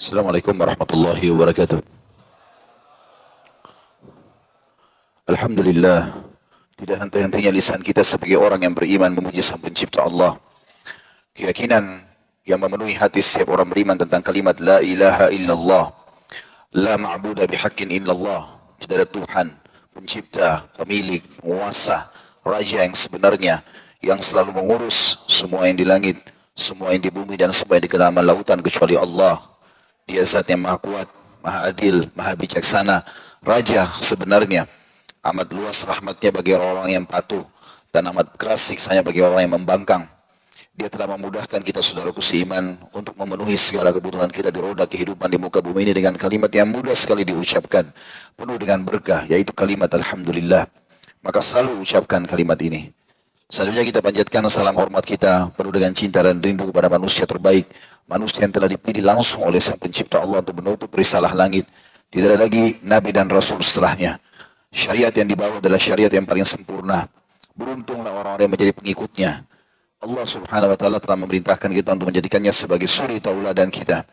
Assalamualaikum warahmatullahi wabarakatuh. Alhamdulillah, tidak henti-hentinya lisan kita sebagai orang yang beriman memuji Sang Pencipta Allah. Keyakinan yang memenuhi hati setiap orang beriman tentang kalimat La ilaha illallah, La ma'budah bihaqqin illallah. Tidak ada Tuhan, pencipta, pemilik, penguasa, raja yang sebenarnya, yang selalu mengurus semua yang di langit, semua yang di bumi dan semua yang di kedalaman lautan kecuali Allah. Dia zat yang maha kuat, maha adil, maha bijaksana, raja sebenarnya. Amat luas rahmatnya bagi orang-orang yang patuh dan amat keras siksanya bagi orang yang membangkang. Dia telah memudahkan kita saudaraku seiman untuk memenuhi segala kebutuhan kita di roda kehidupan di muka bumi ini dengan kalimat yang mudah sekali diucapkan, penuh dengan berkah, yaitu kalimat Alhamdulillah. Maka selalu ucapkan kalimat ini. Selanjutnya kita panjatkan salam hormat kita penuh dengan cinta dan rindu kepada manusia terbaik, manusia yang telah dipilih langsung oleh Sang Pencipta Allah untuk menutup risalah langit. Tidak ada lagi nabi dan rasul setelahnya. Syariat yang dibawa adalah syariat yang paling sempurna. Beruntunglah orang-orang yang menjadi pengikutnya. Allah Subhanahu wa taala telah memerintahkan kita untuk menjadikannya sebagai suri tauladan kita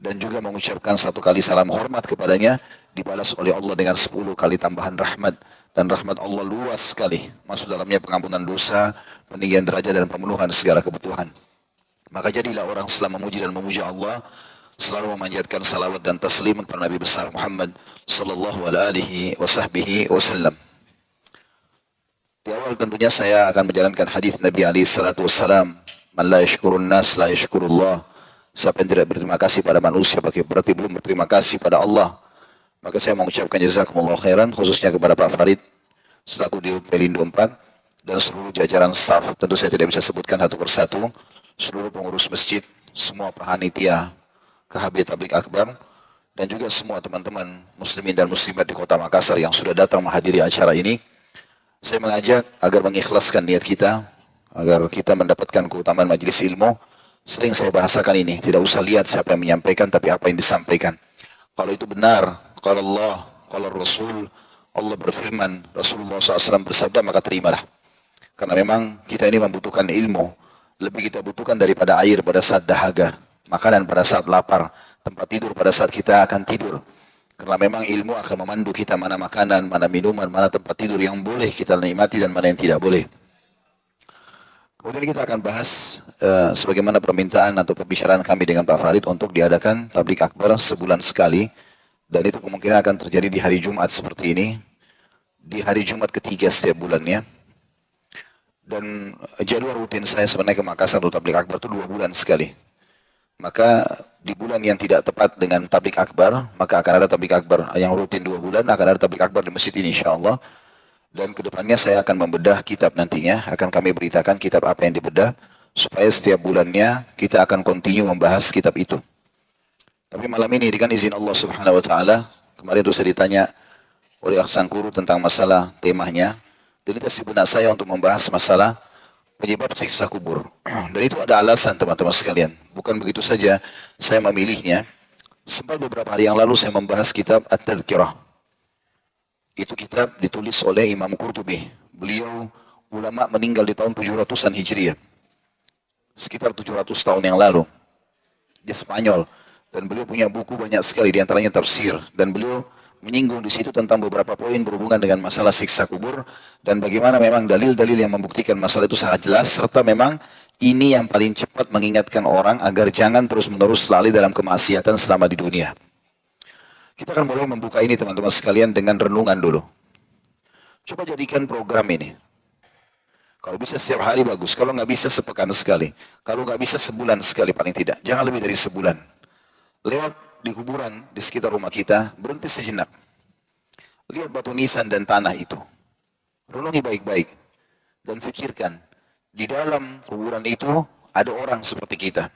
dan juga mengucapkan satu kali salam hormat kepadanya dibalas oleh Allah dengan 10 kali tambahan rahmat. Dan rahmat Allah luas sekali, masuk dalamnya pengampunan dosa, peninggian derajat dan pemenuhan segala kebutuhan. Maka jadilah orang setelah memuji dan memuja Allah selalu memanjatkan salawat dan taslim kepada Nabi besar Muhammad sallallahu alaihi wasallam. Di awal tentunya saya akan menjalankan hadis Nabi alaihi salatu wasallam, "Man la yashkurun nas la yashkurullah." Siapa yang tidak berterima kasih pada manusia berarti belum berterima kasih pada Allah. Maka saya mengucapkan jazakumullah khairan khususnya kepada Pak Farid selaku di Pelindo 4 dan seluruh jajaran staf. Tentu saya tidak bisa sebutkan satu persatu, seluruh pengurus masjid, semua panitia KHB Tabligh Akbar dan juga semua teman-teman muslimin dan muslimat di Kota Makassar yang sudah datang menghadiri acara ini. Saya mengajak agar mengikhlaskan niat kita, agar kita mendapatkan keutamaan majelis ilmu. Sering saya bahasakan ini, tidak usah lihat siapa yang menyampaikan, tapi apa yang disampaikan. Kalau itu benar, kalau Allah, kalau Rasul, Allah berfirman, Rasulullah SAW bersabda, maka terimalah. Karena memang kita ini membutuhkan ilmu, lebih kita butuhkan daripada air pada saat dahaga, makanan pada saat lapar, tempat tidur pada saat kita akan tidur. Karena memang ilmu akan memandu kita mana makanan, mana minuman, mana tempat tidur yang boleh kita nikmati dan mana yang tidak boleh. Kemudian kita akan bahas sebagaimana permintaan atau pembicaraan kami dengan Pak Farid untuk diadakan tabligh akbar sebulan sekali. Dan itu kemungkinan akan terjadi di hari Jumat seperti ini. Di hari Jumat ketiga setiap bulannya. Dan jadwal rutin saya sebenarnya ke Makassar untuk tabligh akbar itu 2 bulan sekali. Maka di bulan yang tidak tepat dengan tabligh akbar, maka akan ada tabligh akbar yang rutin 2 bulan, akan ada tabligh akbar di masjid ini insyaAllah. Dan kedepannya saya akan membedah kitab nantinya, akan kami beritakan kitab apa yang dibedah, supaya setiap bulannya kita akan continue membahas kitab itu. Tapi malam ini dengan izin Allah Subhanahu wa taala, kemarin itu saya ditanya oleh Aksan Guru tentang masalah temanya, terlintas di benak saya untuk membahas masalah penyebab siksa kubur. Dan itu ada alasan teman-teman sekalian, bukan begitu saja saya memilihnya. Sempat beberapa hari yang lalu saya membahas kitab At-Tadhkirah. Itu kitab ditulis oleh Imam Qurtubi. Beliau ulama meninggal di tahun 700-an Hijriah. Sekitar 700 tahun yang lalu. Di Spanyol. Dan beliau punya buku banyak sekali, diantaranya tafsir. Dan beliau menyinggung di situ tentang beberapa poin berhubungan dengan masalah siksa kubur. Dan bagaimana memang dalil-dalil yang membuktikan masalah itu sangat jelas. Serta memang ini yang paling cepat mengingatkan orang agar jangan terus-menerus lalai dalam kemaksiatan selama di dunia. Kita akan mulai membuka ini teman-teman sekalian dengan renungan dulu. Coba jadikan program ini. Kalau bisa setiap hari bagus, kalau nggak bisa sepekan sekali. Kalau nggak bisa sebulan sekali paling tidak. Jangan lebih dari sebulan. Lewat di kuburan di sekitar rumah kita, berhenti sejenak. Lihat batu nisan dan tanah itu. Renungi baik-baik. Dan fikirkan, di dalam kuburan itu ada orang seperti kita.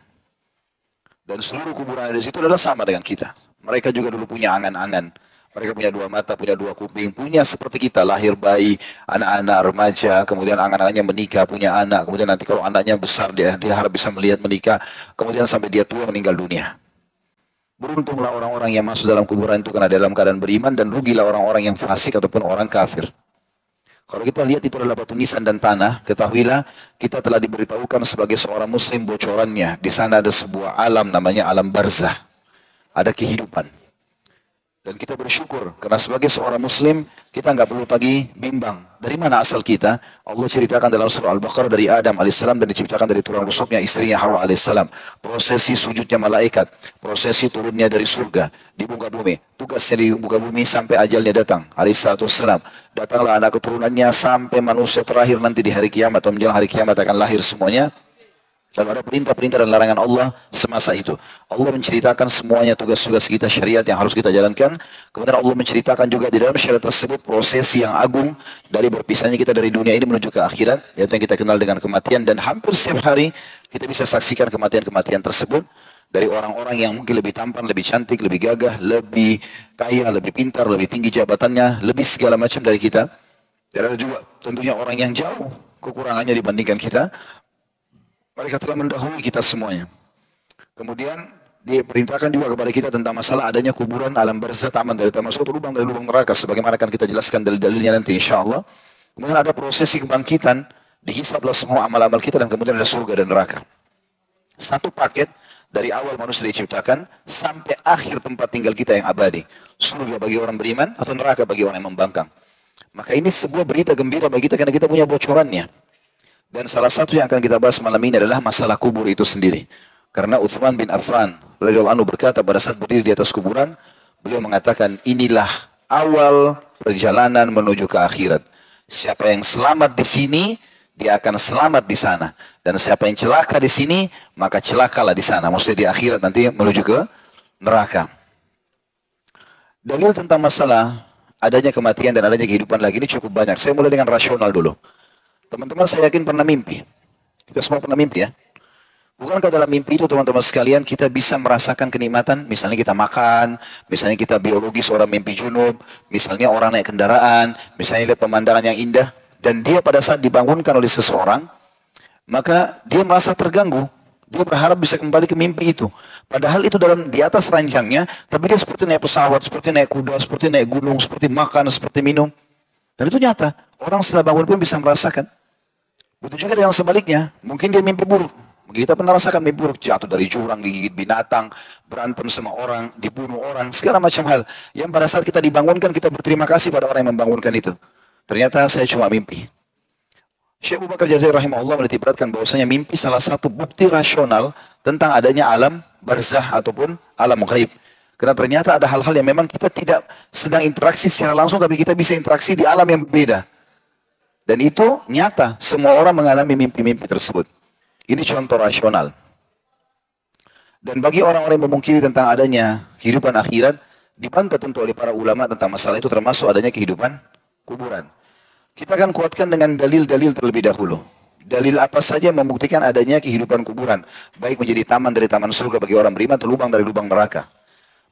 Dan seluruh kuburan di situ adalah sama dengan kita. Mereka juga dulu punya angan-angan. Mereka punya 2 mata, punya 2 kuping, punya seperti kita, lahir bayi, anak-anak, remaja, kemudian angan-angannya menikah, punya anak, kemudian nanti kalau anaknya besar dia harap bisa melihat menikah, kemudian sampai dia tua meninggal dunia. Beruntunglah orang-orang yang masuk dalam kuburan itu karena dalam keadaan beriman, dan rugilah orang-orang yang fasik ataupun orang kafir. Kalau kita lihat itu adalah batu nisan dan tanah, ketahuilah kita telah diberitahukan sebagai seorang muslim bocorannya. Di sana ada sebuah alam namanya alam barzah. ada kehidupan. Dan kita bersyukur, karena sebagai seorang muslim, kita nggak perlu lagi bimbang. Dari mana asal kita? Allah ceritakan dalam surah Al-Baqarah dari Adam alaihissalam dan diciptakan dari tulang rusuknya istrinya Hawa alaihissalam. Prosesi sujudnya malaikat, prosesi turunnya dari surga di muka bumi. Tugasnya di muka bumi sampai ajalnya datang, alaihissalam. Datanglah anak keturunannya sampai manusia terakhir nanti di hari kiamat, atau menjelang hari kiamat akan lahir semuanya. Lalu ada perintah-perintah dan larangan Allah semasa itu. Allah menceritakan semuanya tugas-tugas kita syariat yang harus kita jalankan. Kemudian Allah menceritakan juga di dalam syariat tersebut prosesi yang agung dari berpisahnya kita dari dunia ini menuju ke akhirat, yaitu yang kita kenal dengan kematian. Dan hampir setiap hari kita bisa saksikan kematian-kematian tersebut dari orang-orang yang mungkin lebih tampan, lebih cantik, lebih gagah, lebih kaya, lebih pintar, lebih tinggi jabatannya, lebih segala macam dari kita. Dan ada juga tentunya orang yang jauh kekurangannya dibandingkan kita. Mereka telah mendahului kita semuanya. Kemudian diperintahkan juga kepada kita tentang masalah adanya kuburan, alam barzah, taman dari taman surga, lubang dari lubang neraka, sebagaimana akan kita jelaskan dalil-dalilnya nanti insyaAllah. Kemudian ada prosesi kebangkitan, dihisablah semua amal-amal kita dan kemudian ada surga dan neraka. Satu paket dari awal manusia diciptakan sampai akhir tempat tinggal kita yang abadi. Surga bagi orang beriman atau neraka bagi orang yang membangkang. Maka ini sebuah berita gembira bagi kita karena kita punya bocorannya. Dan salah satu yang akan kita bahas malam ini adalah masalah kubur itu sendiri. Karena Utsman bin Affan radhiyallahu anhu berkata pada saat berdiri di atas kuburan, beliau mengatakan, inilah awal perjalanan menuju ke akhirat. Siapa yang selamat di sini, dia akan selamat di sana. Dan siapa yang celaka di sini, maka celakalah di sana. Maksudnya di akhirat nanti menuju ke neraka. Dalil tentang masalah adanya kematian dan adanya kehidupan lagi ini cukup banyak. Saya mulai dengan rasional dulu. Teman-teman saya yakin pernah mimpi. Kita semua pernah mimpi ya. Bukankah dalam mimpi itu teman-teman sekalian kita bisa merasakan kenikmatan. Misalnya kita makan, misalnya kita biologis orang mimpi junub, misalnya orang naik kendaraan, misalnya lihat pemandangan yang indah. Dan dia pada saat dibangunkan oleh seseorang, maka dia merasa terganggu. Dia berharap bisa kembali ke mimpi itu. Padahal itu di atas ranjangnya, tapi dia seperti naik pesawat, seperti naik kuda, seperti naik gunung, seperti makan, seperti minum. Dan itu nyata. Orang setelah bangun pun bisa merasakan. Begitu juga dengan sebaliknya. Mungkin dia mimpi buruk. Kita pernah rasakan mimpi buruk. Jatuh dari jurang, digigit binatang, berantem sama orang, dibunuh orang, segala macam hal. Yang pada saat kita dibangunkan, kita berterima kasih pada orang yang membangunkan itu. Ternyata saya cuma mimpi. Syekh Abu Bakar Jazair rahimahullah menitibatkan bahwasanya mimpi salah satu bukti rasional tentang adanya alam barzah ataupun alam ghaib. Karena ternyata ada hal-hal yang memang kita tidak sedang interaksi secara langsung, tapi kita bisa interaksi di alam yang berbeda. Dan itu nyata, semua orang mengalami mimpi-mimpi tersebut. Ini contoh rasional. Dan bagi orang-orang yang memungkiri tentang adanya kehidupan akhirat, dibantah tentu oleh para ulama tentang masalah itu, termasuk adanya kehidupan kuburan. Kita akan kuatkan dengan dalil-dalil terlebih dahulu. Dalil apa saja yang membuktikan adanya kehidupan kuburan, baik menjadi taman dari taman surga bagi orang beriman atau lubang dari lubang neraka.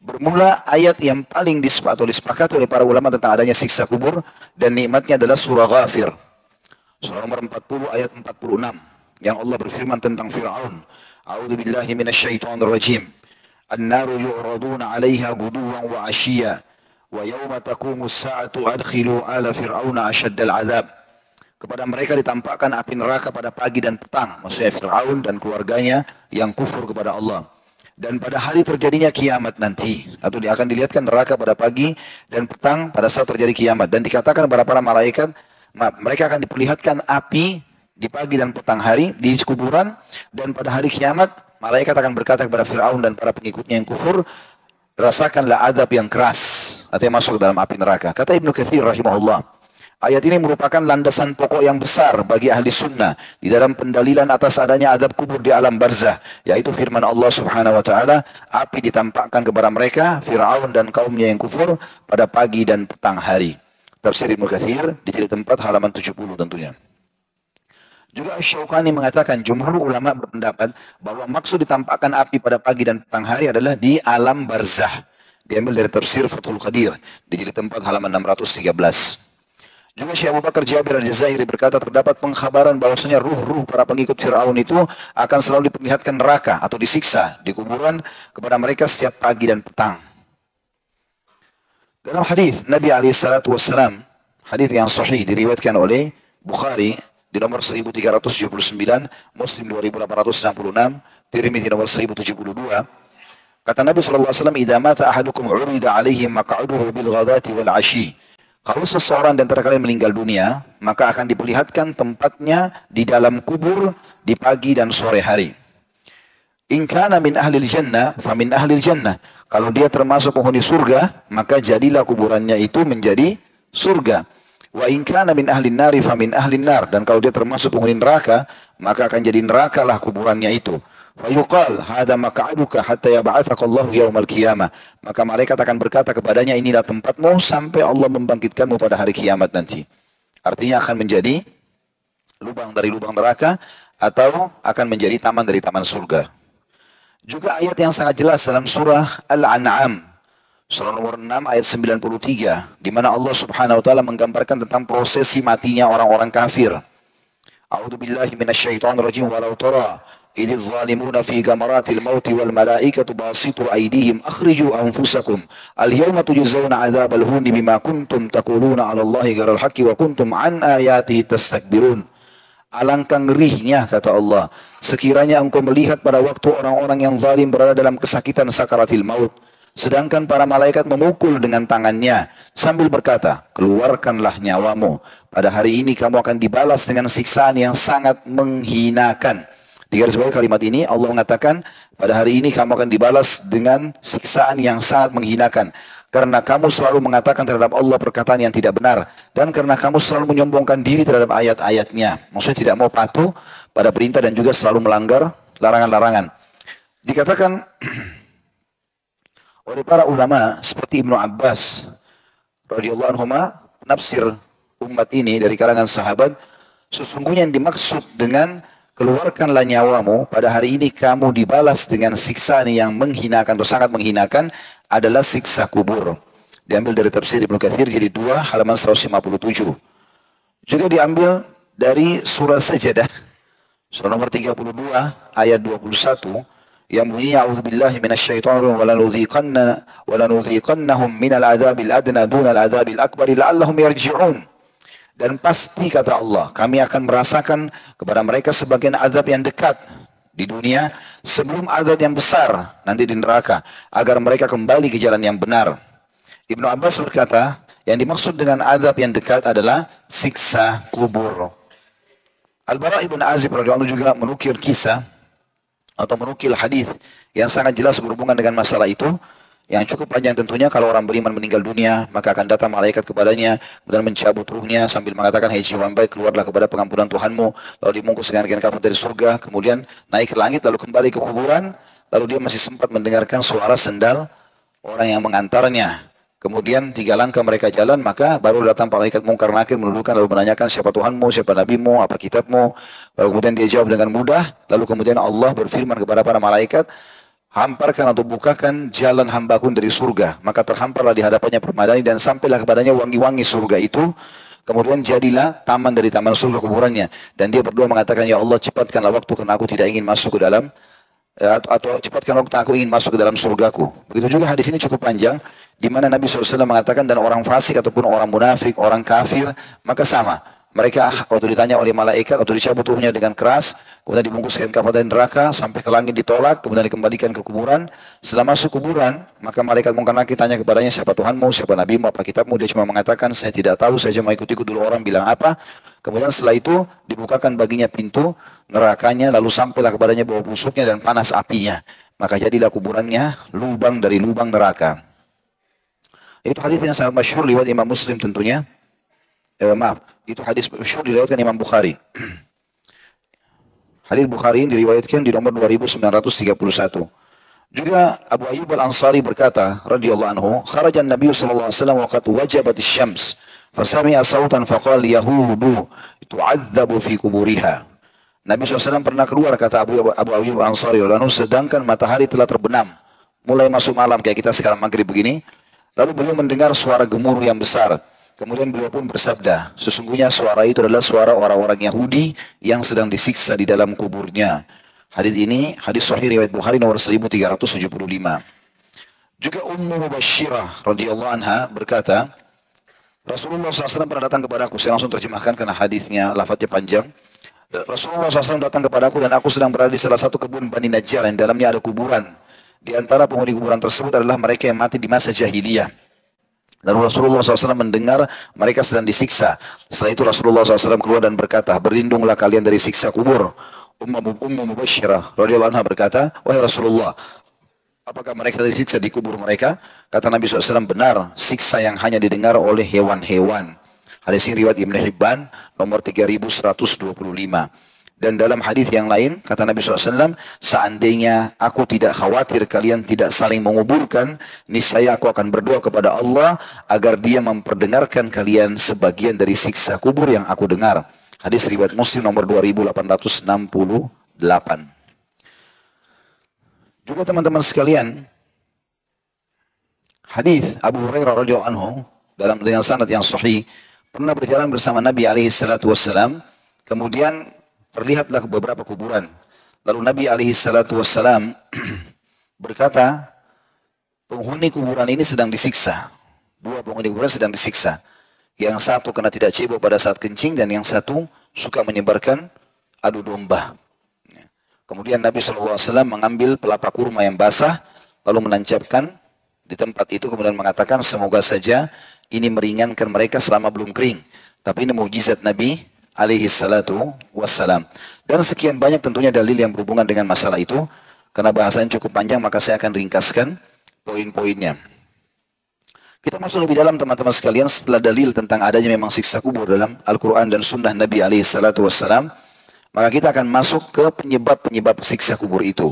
Bermula ayat yang paling disepakati oleh para ulama tentang adanya siksa kubur dan nikmatnya adalah surah Ghafir. Surah nomor 40 ayat 46 yang Allah berfirman tentang Fir'aun. A'udzu billahi minasyaitonir rajim. An-naru yu'raduna 'alaiha ghuduwan wa 'ashiyya wa yawma taqumus sa'atu adkhilu ala fir'auna asyaddal 'adzab. Kepada mereka ditampakkan api neraka pada pagi dan petang, maksudnya Fir'aun dan keluarganya yang kufur kepada Allah. Dan pada hari terjadinya kiamat nanti, atau dia akan dilihatkan neraka pada pagi dan petang pada saat terjadi kiamat. Dan dikatakan kepada para malaikat, mereka akan diperlihatkan api di pagi dan petang hari di kuburan. Dan pada hari kiamat, malaikat akan berkata kepada Fir'aun dan para pengikutnya yang kufur, rasakanlah azab yang keras, atau yang masuk dalam api neraka. Kata Ibnu Katsir rahimahullah, ayat ini merupakan landasan pokok yang besar bagi ahli sunnah di dalam pendalilan atas adanya adab kubur di alam barzah, yaitu firman Allah Subhanahu wa taala, api ditampakkan kepada mereka Firaun dan kaumnya yang kufur pada pagi dan petang hari. Tafsir Ibnu Katsir di jilid 4 halaman 70 tentunya. Juga Asy-Syaukani mengatakan jumhur ulama berpendapat bahwa maksud ditampakkan api pada pagi dan petang hari adalah di alam barzah. Diambil dari tafsir Fathul Qadir di jilid 4 halaman 613. Juga Syekh Abu Bakar Jabir Al-Jazairi berkata terdapat pengkhabaran bahwasanya ruh-ruh para pengikut Fir'aun itu akan selalu diperlihatkan neraka atau disiksa di kuburan kepada mereka setiap pagi dan petang. Dalam hadis Nabi SAW, hadis yang sahih diriwayatkan oleh Bukhari di nomor 1379, Muslim 2866, Tirmidzi nomor 1072, Kata Nabi SAW, "Idza mata ahadukum 'urida 'alaihi maq'aduhu bil ghadati wal 'ashi." Kalau seseorang di antara kalian meninggal dunia, maka akan diperlihatkan tempatnya di dalam kubur di pagi dan sore hari. In kana min ahlil jannah, fa min ahlil jannah. Kalau dia termasuk penghuni surga, maka jadilah kuburannya itu menjadi surga. Wa in kana min ahlin nari, fa min ahlin nar. Dan kalau dia termasuk penghuni neraka, maka akan jadi nerakalah kuburannya itu. Fayuqal hadza maq'aduka hatta yab'atsakallahu yaumal qiyamah. Maka malaikat akan berkata kepadanya, inilah tempatmu sampai Allah membangkitkanmu pada hari kiamat nanti. Artinya akan menjadi lubang dari lubang neraka atau akan menjadi taman dari taman surga. Juga ayat yang sangat jelas dalam surah Al-An'am, surah nomor 6 ayat 93, di mana Allah Subhanahu wa taala menggambarkan tentang prosesi matinya orang-orang kafir. A'udzu billahi minasyaitonir rajim, walau tara idh zalimuna fi gamaratil mauti wal malaikatu basitu aydihim akhriju anfusakum al yawma tujzauna adzabal huni bima kuntum taquluna 'ala Allahi ghairal haqqi wa kuntum an ayatihi tastakbirun. Alangkah ngerinya, kata Allah, sekiranya engkau melihat pada waktu orang-orang yang zalim berada dalam kesakitan sakaratil maut, sedangkan para malaikat memukul dengan tangannya sambil berkata, keluarkanlah nyawamu. Pada hari ini kamu akan dibalas dengan siksaan yang sangat menghinakan. Di garis bawah kalimat ini Allah mengatakan, pada hari ini kamu akan dibalas dengan siksaan yang sangat menghinakan. Karena kamu selalu mengatakan terhadap Allah perkataan yang tidak benar. Dan karena kamu selalu menyombongkan diri terhadap ayat-ayatnya. Maksudnya tidak mau patuh pada perintah dan juga selalu melanggar larangan-larangan. Dikatakan oleh para ulama seperti Ibnu Abbas radhiyallahu anhu, penafsir umat ini dari kalangan sahabat, sesungguhnya yang dimaksud dengan keluarkanlah nyawamu, pada hari ini kamu dibalas dengan siksaan yang menghinakan atau sangat menghinakan, adalah siksa kubur. Diambil dari tafsir Ibnu Katsir jadi 2 halaman 157. Juga diambil dari surah Sajadah, surah nomor 32 ayat 21, yang bunyinya a'udzubillahi minasyaitonir rajim wa lanudhiqannahum minal adzabil adna dunal adzabil akbar la'allahum yarji'un. Dan pasti, kata Allah, kami akan merasakan kepada mereka sebagian azab yang dekat di dunia sebelum azab yang besar nanti di neraka, agar mereka kembali ke jalan yang benar. Ibnu Abbas berkata, yang dimaksud dengan azab yang dekat adalah siksa kubur. Al-Bara' ibn Azib radhiyallahu anhu juga menukil kisah atau menukil hadis yang sangat jelas berhubungan dengan masalah itu, yang cukup panjang tentunya. Kalau orang beriman meninggal dunia, maka akan datang malaikat kepadanya dan mencabut ruhnya sambil mengatakan, hei jiwa yang baik, keluarlah kepada pengampunan Tuhanmu. Lalu dibungkus dengan kain kafan dari surga, kemudian naik ke langit, lalu kembali ke kuburan. Lalu dia masih sempat mendengarkan suara sendal orang yang mengantarnya. Kemudian 3 langkah mereka jalan, maka baru datang malaikat mungkar nakir menundukkan lalu menanyakan, siapa Tuhanmu, siapa Nabimu, apa kitabmu. Lalu kemudian dia jawab dengan mudah. Lalu kemudian Allah berfirman kepada para malaikat, hamparkan atau bukakan jalan hambaku dari surga. Maka terhamparlah di hadapannya permadani dan sampailah kepadanya wangi-wangi surga itu. Kemudian jadilah taman dari taman surga kuburannya. Dan dia berdoa mengatakan, ya Allah, cepatkanlah waktu karena aku tidak ingin masuk ke dalam, atau cepatkan waktu aku ingin masuk ke dalam surgaku. Begitu juga hadis ini cukup panjang, di mana Nabi SAW mengatakan, dan orang fasik ataupun orang munafik, orang kafir, maka sama. Mereka waktu ditanya oleh malaikat, waktu dicabut ruhnya dengan keras, kemudian dibungkus kain kafan dari neraka, sampai ke langit ditolak, kemudian dikembalikan ke kuburan. Setelah masuk kuburan, maka malaikat mungkar nakir tanya kepadanya, siapa Tuhanmu, siapa Nabimu, apa kitabmu. Dia cuma mengatakan, saya tidak tahu, saya cuma ikut-ikut dulu orang bilang apa. Kemudian setelah itu dibukakan baginya pintu nerakanya, lalu sampailah kepadanya bau busuknya dan panas apinya. Maka jadilah kuburannya lubang dari lubang neraka. Itu hadis yang sangat masyhur riwayat Imam Muslim tentunya. Itu hadis masyhur diriwayatkan Imam Bukhari. Hadis Bukhari ini diriwayatkan di nomor 2931. Juga Abu Ayyub Al-Ansari berkata radhiyallahu anhu, kharaja an-nabiy sallallahu alaihi wasallam waqad wajabat asy-syams fasami'a sautan faqala yahudu tu'adzabu fi kuburiha. Nabi SAW pernah keluar, kata Abu Ayyub Al-Ansari radhiyallahu anhu, sedangkan matahari telah terbenam, mulai masuk malam kayak kita sekarang maghrib begini. Lalu beliau mendengar suara gemuruh yang besar. Kemudian beliau pun bersabda, sesungguhnya suara itu adalah suara orang-orang Yahudi yang sedang disiksa di dalam kuburnya. Hadis ini hadis sahih riwayat Bukhari nomor 1375. Juga Ummu Mubasyirah radhiyallahu anha berkata, Rasulullah SAW pernah datang kepadaku. Saya langsung terjemahkan karena hadisnya lafadznya panjang. Rasulullah SAW datang kepadaku dan aku sedang berada di salah satu kebun Bani Najjar yang dalamnya ada kuburan. Di antara penghuni kuburan tersebut adalah mereka yang mati di masa jahiliyah. Lalu Rasulullah SAW mendengar mereka sedang disiksa. Setelah itu Rasulullah SAW keluar dan berkata, berlindunglah kalian dari siksa kubur. Ummu Mubashirah radhiyallahu anha berkata, wahai Rasulullah, apakah mereka disiksa di kubur mereka? Kata Nabi SAW, benar, siksa yang hanya didengar oleh hewan-hewan. Hadis ini riwayat Ibn Hibban nomor 3125. Dan dalam hadis yang lain, kata Nabi SAW, seandainya aku tidak khawatir kalian tidak saling menguburkan, niscaya aku akan berdoa kepada Allah agar dia memperdengarkan kalian sebagian dari siksa kubur yang aku dengar. Hadis riwayat Muslim nomor 2868. Juga teman-teman sekalian, hadis Abu Hurairah radhiyallahu anhu dengan sanad yang sahih, pernah berjalan bersama Nabi alaihi salatu wassalam, kemudian terlihatlah beberapa kuburan. Lalu Nabi alaihi salatu wassalam berkata, penghuni kuburan ini sedang disiksa. Dua penghuni kuburan sedang disiksa. Yang satu kena tidak cebok pada saat kencing, dan yang satu suka menyebarkan adu domba. Kemudian Nabi SAW mengambil pelapa kurma yang basah, lalu menancapkan di tempat itu, kemudian mengatakan, semoga saja ini meringankan mereka selama belum kering. Tapi ini mukjizat Nabi alaihi salatu wassalam. Dan sekian banyak tentunya dalil yang berhubungan dengan masalah itu. Karena bahasanya cukup panjang, maka saya akan ringkaskan poin-poinnya. Kita masuk lebih dalam teman-teman sekalian, setelah dalil tentang adanya memang siksa kubur dalam Al-Quran dan Sunnah Nabi alaihi salatu wassalam, maka kita akan masuk ke penyebab-penyebab siksa kubur itu.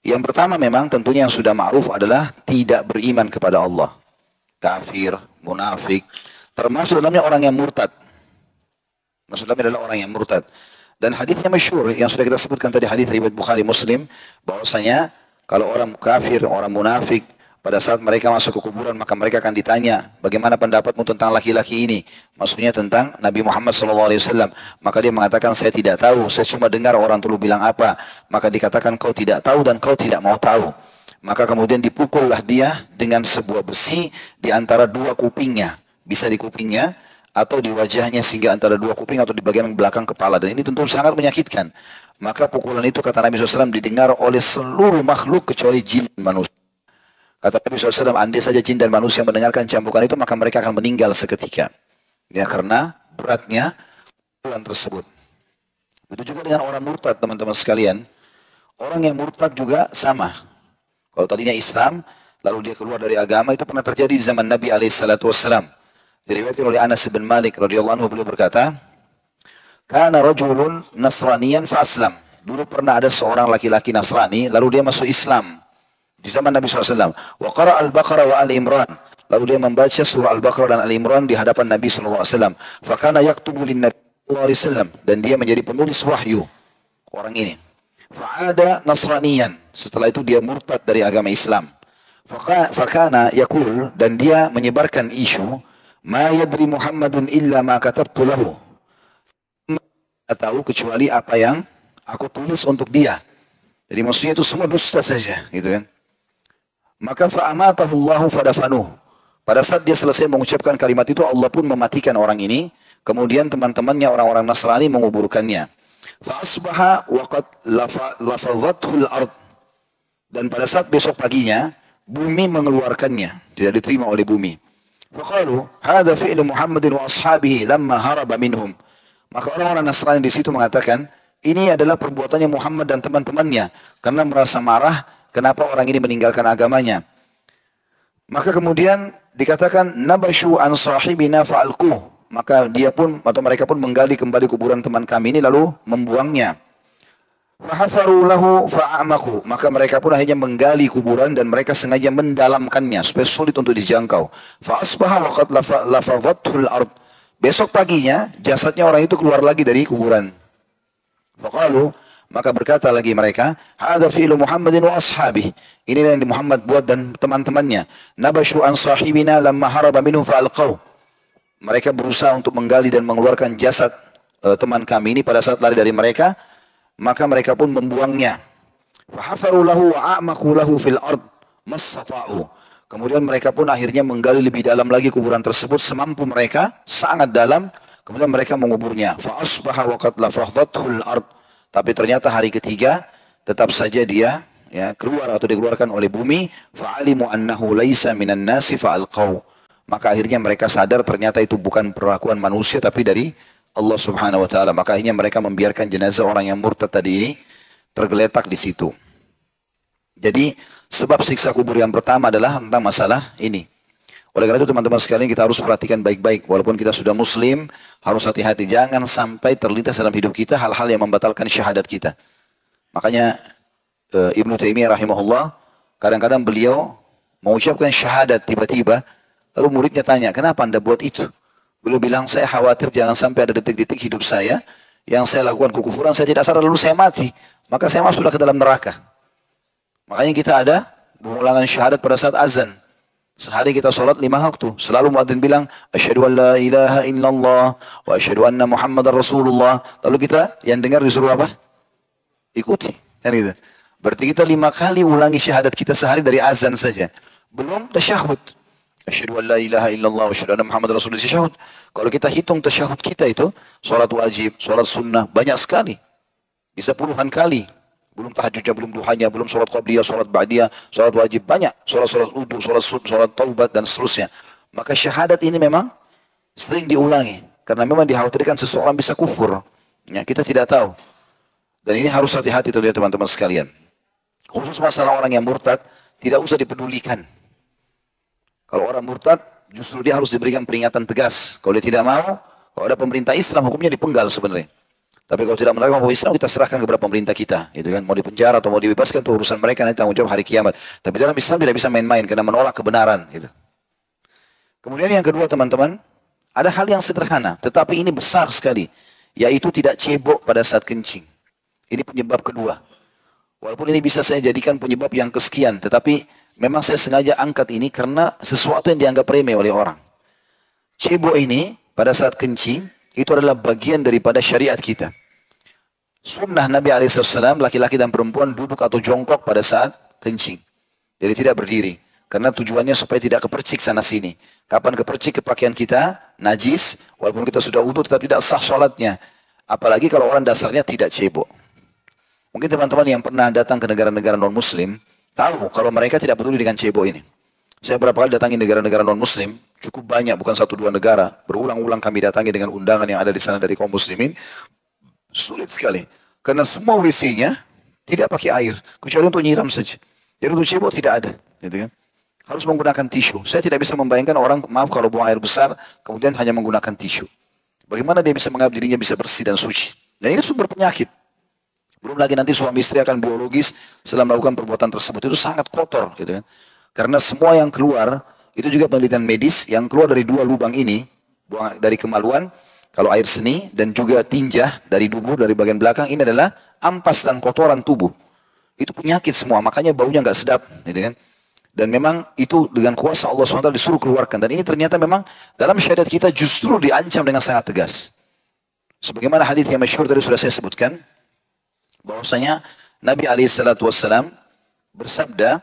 Yang pertama memang tentunya yang sudah ma'ruf adalah tidak beriman kepada Allah. Kafir, munafik, termasuk dalamnya orang yang murtad. Maksudnya adalah orang yang murtad. Dan hadisnya masyhur yang sudah kita sebutkan tadi, hadis riwayat Bukhari Muslim, bahwasanya kalau orang kafir, orang munafik, pada saat mereka masuk ke kuburan, maka mereka akan ditanya, bagaimana pendapatmu tentang laki-laki ini? Maksudnya tentang Nabi Muhammad SAW. Maka dia mengatakan, saya tidak tahu, saya cuma dengar orang dulu bilang apa. Maka dikatakan, kau tidak tahu dan kau tidak mau tahu. Maka kemudian dipukullah dia dengan sebuah besi di antara dua kupingnya. Bisa di kupingnya atau di wajahnya, sehingga antara dua kuping atau di bagian belakang kepala. Dan ini tentu sangat menyakitkan. Maka pukulan itu, kata Nabi SAW, didengar oleh seluruh makhluk kecuali jin dan manusia. Kata Nabi SAW, andai saja jin dan manusia mendengarkan cambukan itu, maka mereka akan meninggal seketika. Ya, karena beratnya pukulan tersebut. Itu juga dengan orang murtad, teman-teman sekalian. Orang yang murtad juga sama. Kalau tadinya Islam, lalu dia keluar dari agama, itu pernah terjadi di zaman Nabi SAW. Diriwayatkan oleh Anas bin Malik radhiyallahu anhu, beliau berkata, kana rajulun nasraniyan fa aslam. Dulu pernah ada seorang laki-laki Nasrani, lalu dia masuk Islam di zaman Nabi SAW. Wa qara al-Baqarah wa al-Imran. Lalu dia membaca surah Al-Baqarah dan Al-Imran di hadapan Nabi SAW. Fa kana yaktubu lin Nabi SAW, dan dia menjadi penulis wahyu orang ini. Fa'ada nasraniyan. Setelah itu dia murtad dari agama Islam. Fa kana yaqul, dan dia menyebarkan isu, ma yadri Muhammadun illa ma katabtu lahu. Tidak tahu kecuali apa yang aku tulis untuk dia. Jadi maksudnya itu semua dusta saja, gitu kan. Maka fa'amatahu Allahu fadafanuh. Pada saat dia selesai mengucapkan kalimat itu, Allah pun mematikan orang ini. Kemudian teman-temannya orang-orang Nasrani menguburkannya. Fa'asbaha waqad lafadhathul ard. Dan pada saat besok paginya, bumi mengeluarkannya, tidak diterima oleh bumi. Faqalu hadza fi'lu Muhammadin wa ashabihi lamma haraba minhum. Maka orang-orang Nasrani di situ mengatakan, ini adalah perbuatannya Muhammad dan teman-temannya karena merasa marah kenapa orang ini meninggalkan agamanya. Maka kemudian dikatakan nabashu an sahibina fa'alquh. Maka dia pun atau mereka pun menggali kembali kuburan teman kami ini lalu membuangnya. Fahafaru lahu fa'amaku. Maka mereka pun akhirnya menggali kuburan dan mereka sengaja mendalamkannya supaya sulit untuk dijangkau. Fa'asbaha waqad lafadhathul ard. Besok paginya jasadnya orang itu keluar lagi dari kuburan. Faqalu, maka berkata lagi mereka, hadza fi'lu Muhammadin wa ashabih. Ini yang Muhammad buat dan teman-temannya. Nabashu an sahibina lamma haraba minhu fa'alqaw. Mereka berusaha untuk menggali dan mengeluarkan jasad teman kami ini pada saat lari dari mereka, maka mereka pun membuangnya. Fahafaru lahu wa a'maku lahu fil ard mastata'u. Kemudian mereka pun akhirnya menggali lebih dalam lagi kuburan tersebut semampu mereka, sangat dalam. Kemudian mereka menguburnya. Fa asbaha wa qad lafadhathul ard. Tapi ternyata hari ketiga tetap saja dia ya, keluar atau dikeluarkan oleh bumi, fa'alimu annahu laisa minan nasi fa'alqaw. Maka akhirnya mereka sadar ternyata itu bukan perlakuan manusia tapi dari Allah Subhanahu wa taala. Maka akhirnya mereka membiarkan jenazah orang yang murtad tadi ini tergeletak di situ. Jadi sebab siksa kubur yang pertama adalah tentang masalah ini. Oleh karena itu teman-teman sekalian kita harus perhatikan baik-baik. Walaupun kita sudah muslim, harus hati-hati. Jangan sampai terlintas dalam hidup kita hal-hal yang membatalkan syahadat kita. Makanya Ibnu Taimiyah rahimahullah, kadang-kadang beliau mengucapkan syahadat tiba-tiba, lalu muridnya tanya, kenapa anda buat itu? Beliau bilang, saya khawatir jangan sampai ada detik-detik hidup saya, yang saya lakukan kekufuran, saya tidak sadar lalu saya mati. Maka saya masuklah ke dalam neraka. Makanya kita ada pengulangan syahadat pada saat azan. Sehari kita sholat 5 waktu. Selalu muadzin bilang, asyhadu an la ilaha illallah wa asyhadu anna Muhammadar Rasulullah. Lalu kita yang dengar disuruh apa? Ikuti. Kan gitu. Berarti kita 5 kali ulangi syahadat kita sehari dari azan saja. Belum tasyahud. Asyhadu an la ilaha illallah wa asyhadu anna Muhammadar Rasulullah tasyahud. Kalau kita hitung tasyahud kita itu, sholat wajib, sholat sunnah, banyak sekali. Bisa puluhan kali. Belum tahajudnya, belum duhanya, belum sholat qabliyah, sholat ba'diyah, sholat wajib, banyak. Sholat wudu, sholat taubat, dan seterusnya. Maka syahadat ini memang sering diulangi. Karena memang dikhawatirkan seseorang bisa kufur. Ya, kita tidak tahu. Dan ini harus hati-hati teman-teman sekalian. Khusus masalah orang yang murtad, tidak usah dipedulikan. Kalau orang murtad, justru dia harus diberikan peringatan tegas. Kalau dia tidak mau, kalau ada pemerintah Islam, hukumnya dipenggal sebenarnya. Tapi kalau tidak menerima Islam, kita serahkan kepada pemerintah kita. Gitu kan? Mau dipenjara atau mau dibebaskan, itu urusan mereka, nanti tanggung jawab hari kiamat. Tapi dalam Islam tidak bisa main-main, karena menolak kebenaran. Gitu. Kemudian yang kedua teman-teman, ada hal yang sederhana, tetapi ini besar sekali. Yaitu tidak cebok pada saat kencing. Ini penyebab kedua. Walaupun ini bisa saya jadikan penyebab yang kesekian, tetapi memang saya sengaja angkat ini karena sesuatu yang dianggap remeh oleh orang. Cebok ini pada saat kencing, itu adalah bagian daripada syariat kita. Sunnah Nabi SAW, laki-laki dan perempuan duduk atau jongkok pada saat kencing. Jadi tidak berdiri. Karena tujuannya supaya tidak kepercik sana sini. Kapan kepercik ke pakaian kita, najis, walaupun kita sudah wudu tetap tidak sah sholatnya. Apalagi kalau orang dasarnya tidak cebok. Mungkin teman-teman yang pernah datang ke negara-negara non-muslim, tahu kalau mereka tidak peduli dengan cebok ini. Saya berapa kali datangi negara-negara non-muslim, cukup banyak, bukan 1-2 negara. Berulang-ulang kami datangi dengan undangan yang ada di sana dari kaum muslimin. Sulit sekali. Karena semua WC-nya tidak pakai air. Kecuali untuk nyiram saja. Jadi untuk cebok tidak ada. Gitu kan? Harus menggunakan tisu. Saya tidak bisa membayangkan orang, maaf kalau buang air besar, kemudian hanya menggunakan tisu. Bagaimana dia bisa menganggap dirinya bisa bersih dan suci. Dan ini sumber penyakit. Belum lagi nanti suami istri akan biologis setelah melakukan perbuatan tersebut. Itu sangat kotor. Gitu kan? Karena semua yang keluar, itu juga penelitian medis, yang keluar dari 2 lubang ini, buang dari kemaluan, kalau air seni, dan juga tinja dari dubur, dari bagian belakang, ini adalah ampas dan kotoran tubuh. Itu penyakit semua, makanya baunya nggak sedap. Gitu kan? Dan memang itu dengan kuasa Allah SWT disuruh keluarkan. Dan ini ternyata memang dalam syariat kita justru diancam dengan sangat tegas. Sebagaimana hadis yang masyhur tadi sudah saya sebutkan, bahwasanya Nabi SAW bersabda,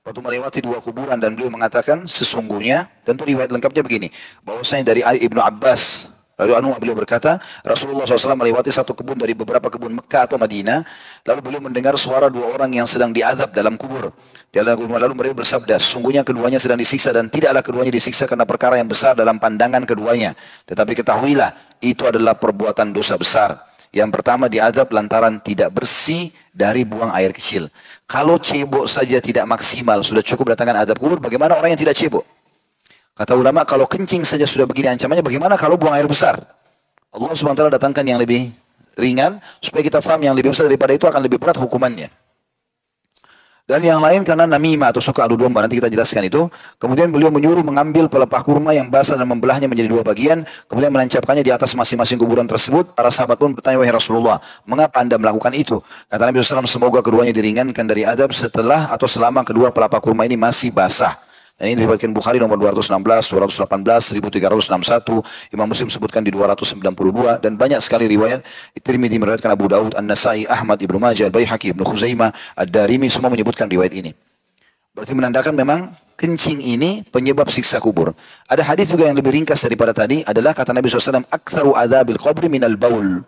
waktu melewati 2 kuburan dan beliau mengatakan sesungguhnya, tentu riwayat lengkapnya begini, bahwasanya dari Ali Ibnu Abbas, lalu beliau berkata, Rasulullah SAW melewati 1 kebun dari beberapa kebun Mekah atau Madinah, lalu beliau mendengar suara 2 orang yang sedang diazab dalam kubur. Lalu beliau bersabda, sesungguhnya keduanya sedang disiksa dan tidaklah keduanya disiksa karena perkara yang besar dalam pandangan keduanya. Tetapi ketahuilah, itu adalah perbuatan dosa besar. Yang pertama diazab lantaran tidak bersih dari buang air kecil. Kalau cebok saja tidak maksimal, sudah cukup datangkan azab kubur, bagaimana orang yang tidak cebok? Kata ulama, kalau kencing saja sudah begini ancamannya, bagaimana kalau buang air besar? Allah SWT datangkan yang lebih ringan, supaya kita faham yang lebih besar daripada itu akan lebih berat hukumannya. Dan yang lain karena namimah atau suka adu domba, nanti kita jelaskan itu. Kemudian beliau menyuruh mengambil pelepah kurma yang basah dan membelahnya menjadi 2 bagian, kemudian menancapkannya di atas masing-masing kuburan tersebut. Para sahabat pun bertanya, wahai Rasulullah, mengapa anda melakukan itu? Kata Nabi SAW, semoga keduanya diringankan dari adab setelah atau selama kedua pelepah kurma ini masih basah. Dan ini diriwayatkan Bukhari nomor 216, 218, 1361, Imam Muslim sebutkan di 292, dan banyak sekali riwayat. Tirmidzi meriwayatkan, Abu Daud, An-Nasai, Ahmad, Ibnu Majah, Al-Baihaqi, Ibnu Khuzaimah, Ad-Darimi semua menyebutkan riwayat ini. Berarti menandakan memang kencing ini penyebab siksa kubur. Ada hadis juga yang lebih ringkas daripada tadi, adalah kata Nabi SAW, aktsaru adzabil qabri minal baul.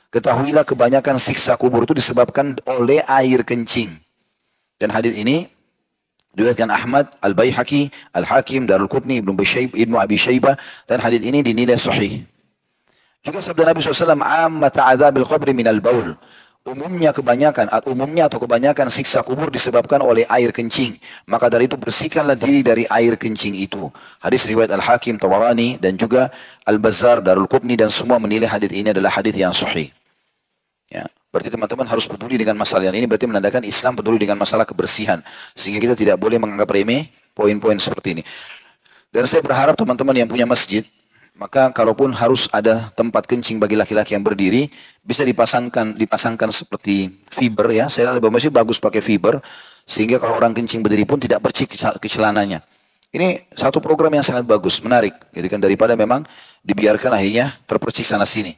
Ketahuilah kebanyakan siksa kubur itu disebabkan oleh air kencing. Dan hadis ini diriwayatkan Ahmad, Al-Baihaqi, Al-Hakim, Darul-Qutni, Ibnu Abi Syaibah, dan hadis ini dinilai sahih. Juga sabda Nabi SAW, "Ammata adzabil qabri minal baul." Umumnya atau kebanyakan siksa kubur disebabkan oleh air kencing. Maka dari itu bersihkanlah diri dari air kencing itu. Hadis riwayat Al-Hakim, Tabarani, dan juga Al-Bazzar, Darul Qutni, dan semua menilai hadis ini adalah hadis yang sahih. Ya, berarti teman-teman harus peduli dengan masalah ini. Berarti menandakan Islam peduli dengan masalah kebersihan. Sehingga kita tidak boleh menganggap remeh poin-poin seperti ini. Dan saya berharap teman-teman yang punya masjid, maka kalaupun harus ada tempat kencing bagi laki-laki yang berdiri, bisa dipasangkan seperti fiber ya. Saya lihat masih bagus pakai fiber, sehingga kalau orang kencing berdiri pun tidak percik ke celananya. Ini satu program yang sangat bagus, menarik. Jadi kan daripada memang dibiarkan akhirnya terpercik sana sini.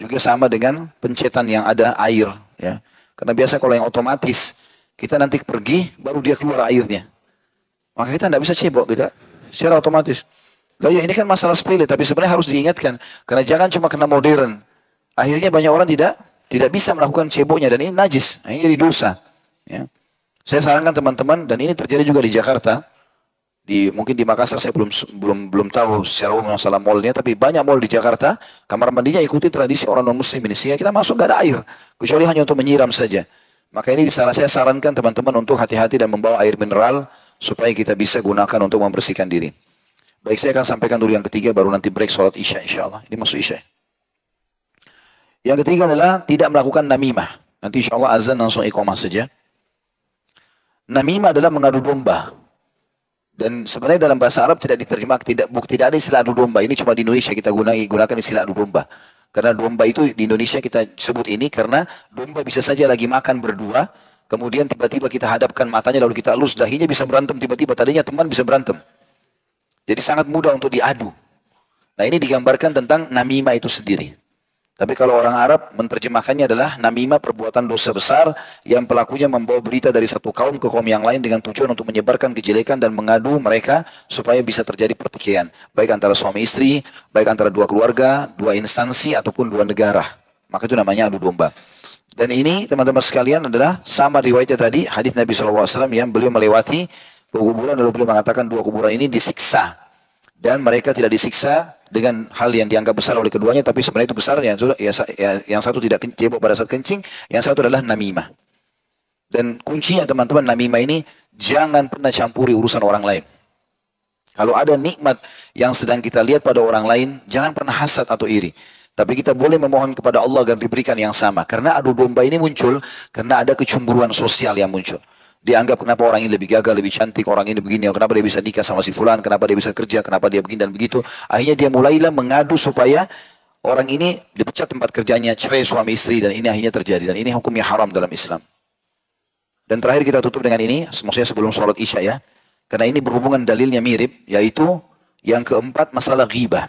Juga sama dengan pencetan yang ada air ya. Karena biasa kalau yang otomatis, kita nanti pergi baru dia keluar airnya. Maka kita tidak bisa cebok kita secara otomatis. Ya, ini kan masalah sepele, tapi sebenarnya harus diingatkan. Karena jangan cuma kena modern. Akhirnya banyak orang tidak bisa melakukan ceboknya, dan ini najis, ini jadi dosa. Ya. Saya sarankan teman-teman, dan ini terjadi juga di Jakarta. Mungkin di Makassar saya belum tahu secara umum masalah mallnya, tapi banyak mall di Jakarta, kamar mandinya ikuti tradisi orang non-muslim ini. Sehingga kita masuk nggak ada air, kecuali hanya untuk menyiram saja. Maka ini saya sarankan teman-teman untuk hati-hati dan membawa air mineral, supaya kita bisa gunakan untuk membersihkan diri. Baik, saya akan sampaikan dulu yang ketiga, baru nanti break sholat isya insyaAllah. Ini masuk isya. Yang ketiga adalah tidak melakukan namimah. Nanti insyaAllah azan langsung iqamah saja. Namimah adalah mengadu domba. Dan sebenarnya dalam bahasa Arab tidak diterjemahkan, tidak ada istilah adu domba. Ini cuma di Indonesia kita gunakan istilah adu domba. Karena domba itu di Indonesia kita sebut ini karena domba bisa saja lagi makan berdua, kemudian tiba-tiba kita hadapkan matanya lalu kita elus dahinya, bisa berantem tiba-tiba. Tadinya teman bisa berantem. Jadi sangat mudah untuk diadu. Nah, ini digambarkan tentang namimah itu sendiri. Tapi kalau orang Arab menerjemahkannya adalah namimah, perbuatan dosa besar yang pelakunya membawa berita dari satu kaum ke kaum yang lain dengan tujuan untuk menyebarkan kejelekan dan mengadu mereka supaya bisa terjadi pertikaian. Baik antara suami istri, baik antara dua keluarga, dua instansi, ataupun dua negara. Maka itu namanya adu domba. Dan ini teman-teman sekalian adalah sama riwayatnya tadi, hadis Nabi SAW yang beliau melewati kuburan lalu beliau mengatakan dua kuburan ini disiksa, dan mereka tidak disiksa dengan hal yang dianggap besar oleh keduanya, tapi sebenarnya itu besar. Yang satu tidak cebok pada saat kencing, yang satu adalah namimah. Dan kuncinya teman-teman, namimah ini jangan pernah campuri urusan orang lain. Kalau ada nikmat yang sedang kita lihat pada orang lain, jangan pernah hasad atau iri. Tapi kita boleh memohon kepada Allah agar diberikan yang sama. Karena adu domba ini muncul karena ada kecemburuan sosial yang muncul. Dianggap kenapa orang ini lebih gagah, lebih cantik, orang ini begini, kenapa dia bisa nikah sama si fulan, kenapa dia bisa kerja, kenapa dia begini dan begitu. Akhirnya dia mulailah mengadu supaya orang ini dipecat tempat kerjanya, cerai suami istri, dan ini akhirnya terjadi. Dan ini hukumnya haram dalam Islam. Dan terakhir kita tutup dengan ini, maksudnya sebelum sholat isya ya. Karena ini berhubungan dalilnya mirip, yaitu yang keempat masalah ghibah.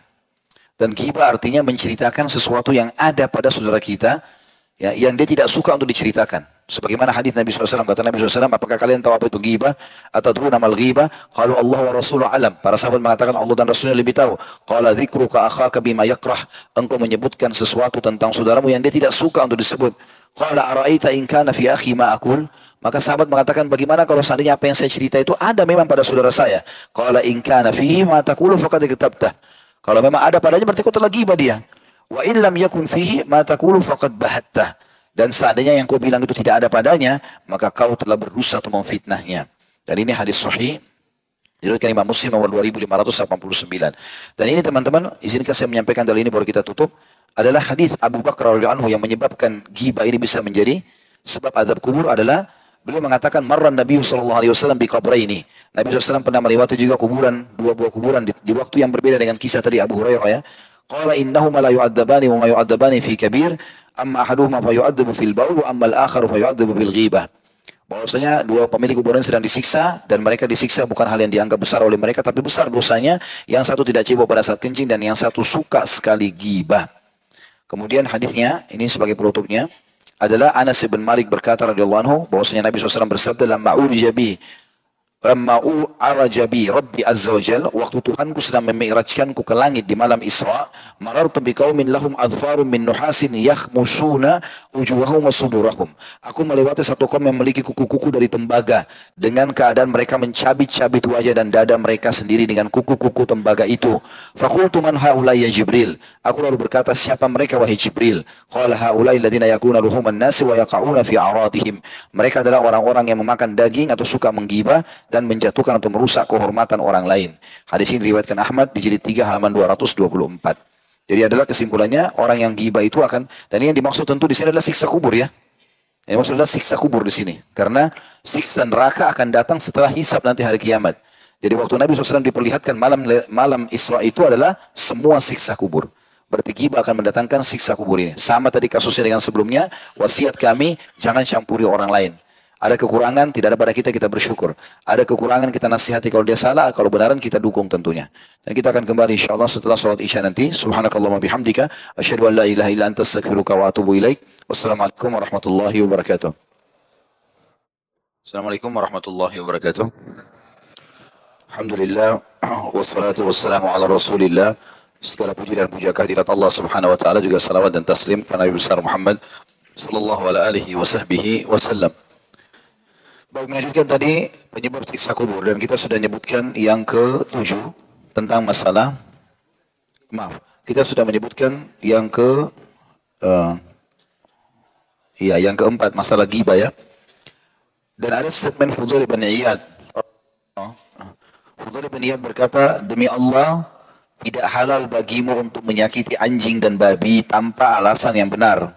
Dan ghibah artinya menceritakan sesuatu yang ada pada saudara kita, ya, yang dia tidak suka untuk diceritakan. Sebagaimana hadis Nabi SAW, kata Nabi SAW, apakah kalian tahu apa itu ghibah? Atau dulu nama ghibah? Kalau Allah wa Rasulullah alam. Para sahabat mengatakan Allah dan Rasulnya lebih tahu. Qala dzikruka akhaka bima yakrah. Engkau menyebutkan sesuatu tentang saudaramu yang dia tidak suka untuk disebut. Qala ara'aita in kana fi akhi ma aqul. Maka sahabat mengatakan, bagaimana kalau seandainya apa yang saya cerita itu ada memang pada saudara saya? Qala in kana fihi ma taqulu faqad kitabtah. Kalau memang ada padanya berarti kau telah ghibah dia. Wa in lam yakun fihi ma taqulu faqad bahattah. Dan seandainya yang kau bilang itu tidak ada padanya, maka kau telah berusaha untuk memfitnahnya. Dan ini hadis sahih, diriwayatkan Imam Muslim nomor 2589. Dan ini teman-teman, izinkan saya menyampaikan dalil ini baru kita tutup, adalah hadis Abu Bakar radhiyallahu anhu yang menyebabkan ghibah ini bisa menjadi sebab azab kubur adalah beliau mengatakan marran Nabi sallallahu alaihi wasallam bi qabraini. Nabi SAW pernah melewati juga kuburan, dua buah kuburan di waktu yang berbeda dengan kisah tadi Abu Hurairah ya. Qala innahuma la yu'adzabani wa ma yu'adzabani fi kabir. Amma ahaduhuma fa yu'adzabu fil baul wa amma al-akharu fa yu'adzabu bil ghibah. Bahwasanya dua pemilik kuburan sedang disiksa, dan mereka disiksa bukan hal yang dianggap besar oleh mereka, tapi besar dosanya. Yang satu tidak cebok pada saat kencing, dan yang satu suka sekali ghibah. Kemudian hadisnya ini sebagai penutupnya adalah Anas bin Malik berkata radhiyallahu anhu bahwasanya Nabi SAW bersabda lamma ujiya bi Ma'u arajabi Rabbi Azza wa Jal, waktu Tuhanku sedang memi'rajkanku ke langit di malam Isra, marartu biqaumin lahum adfarum min nuhasin yakhmusuna ujuhahum wa sudurahum. Aku melewati satu kaum yang memiliki kuku-kuku dari tembaga, dengan keadaan mereka mencabit-cabit wajah dan dada mereka sendiri dengan kuku-kuku tembaga itu. Faqultu man haulai ya Jibril. Aku lalu berkata, siapa mereka wahai Jibril? Qala haulai alladziina yakuluna luhuman nasi wa yaqa'una fi a'radihim. Mereka adalah orang-orang yang memakan daging atau suka menggibah dan menjatuhkan atau merusak kehormatan orang lain. Hadis ini diriwayatkan Ahmad di jilid 3 halaman 224. Jadi adalah kesimpulannya, orang yang gibah itu akan, dan ini yang dimaksud tentu di sini adalah siksa kubur ya. Yang dimaksud adalah siksa kubur di sini, karena siksa neraka akan datang setelah hisab nanti hari kiamat. Jadi waktu Nabi SAW diperlihatkan malam Isra itu adalah semua siksa kubur. Berarti gibah akan mendatangkan siksa kubur ini. Sama tadi kasusnya dengan sebelumnya, wasiat kami jangan campuri orang lain. Ada kekurangan, tidak ada pada kita, kita bersyukur. Ada kekurangan, kita nasihati kalau dia salah, kalau benaran kita dukung tentunya. Dan kita akan kembali insyaAllah setelah salat isya nanti. Subhanakallahumma bihamdika. Asyhadu an la ilaha illa anta astaghfiruka wa atubu ilaik. Wassalamualaikum warahmatullahi wabarakatuh. Assalamualaikum warahmatullahi wabarakatuh. Alhamdulillah. Wassalatu wassalamu ala rasulillah. Segala puji dan puja kehadirat Allah subhanahu wa ta'ala. Juga salawat dan taslim kepada Nabi besar Muhammad sallallahu alaihi wa sahbihi wasallam. Baik, melanjutkan tadi penyebab siksa kubur, dan kita sudah menyebutkan yang ke-7 tentang masalah, kita sudah menyebutkan yang yang keempat masalah ghibah ya. Dan ada statement Fudail bin Iyad. Fudail bin Iyad berkata, demi Allah tidak halal bagimu untuk menyakiti anjing dan babi tanpa alasan yang benar.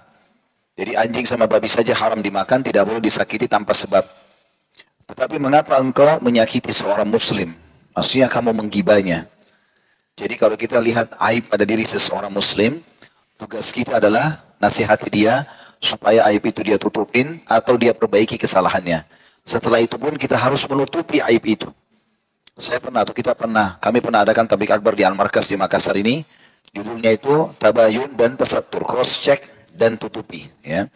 Jadi anjing sama babi saja haram dimakan, tidak boleh disakiti tanpa sebab. Tetapi mengapa engkau menyakiti seorang muslim? Maksudnya kamu menggibahnya. Jadi kalau kita lihat aib pada diri seseorang muslim, tugas kita adalah nasihati dia supaya aib itu dia tutupin atau dia perbaiki kesalahannya. Setelah itu pun kita harus menutupi aib itu. Kami pernah adakan tablik akbar di Al-Markas di Makassar ini. Judulnya itu Tabayun dan Tasattur, cross check dan tutupi ya.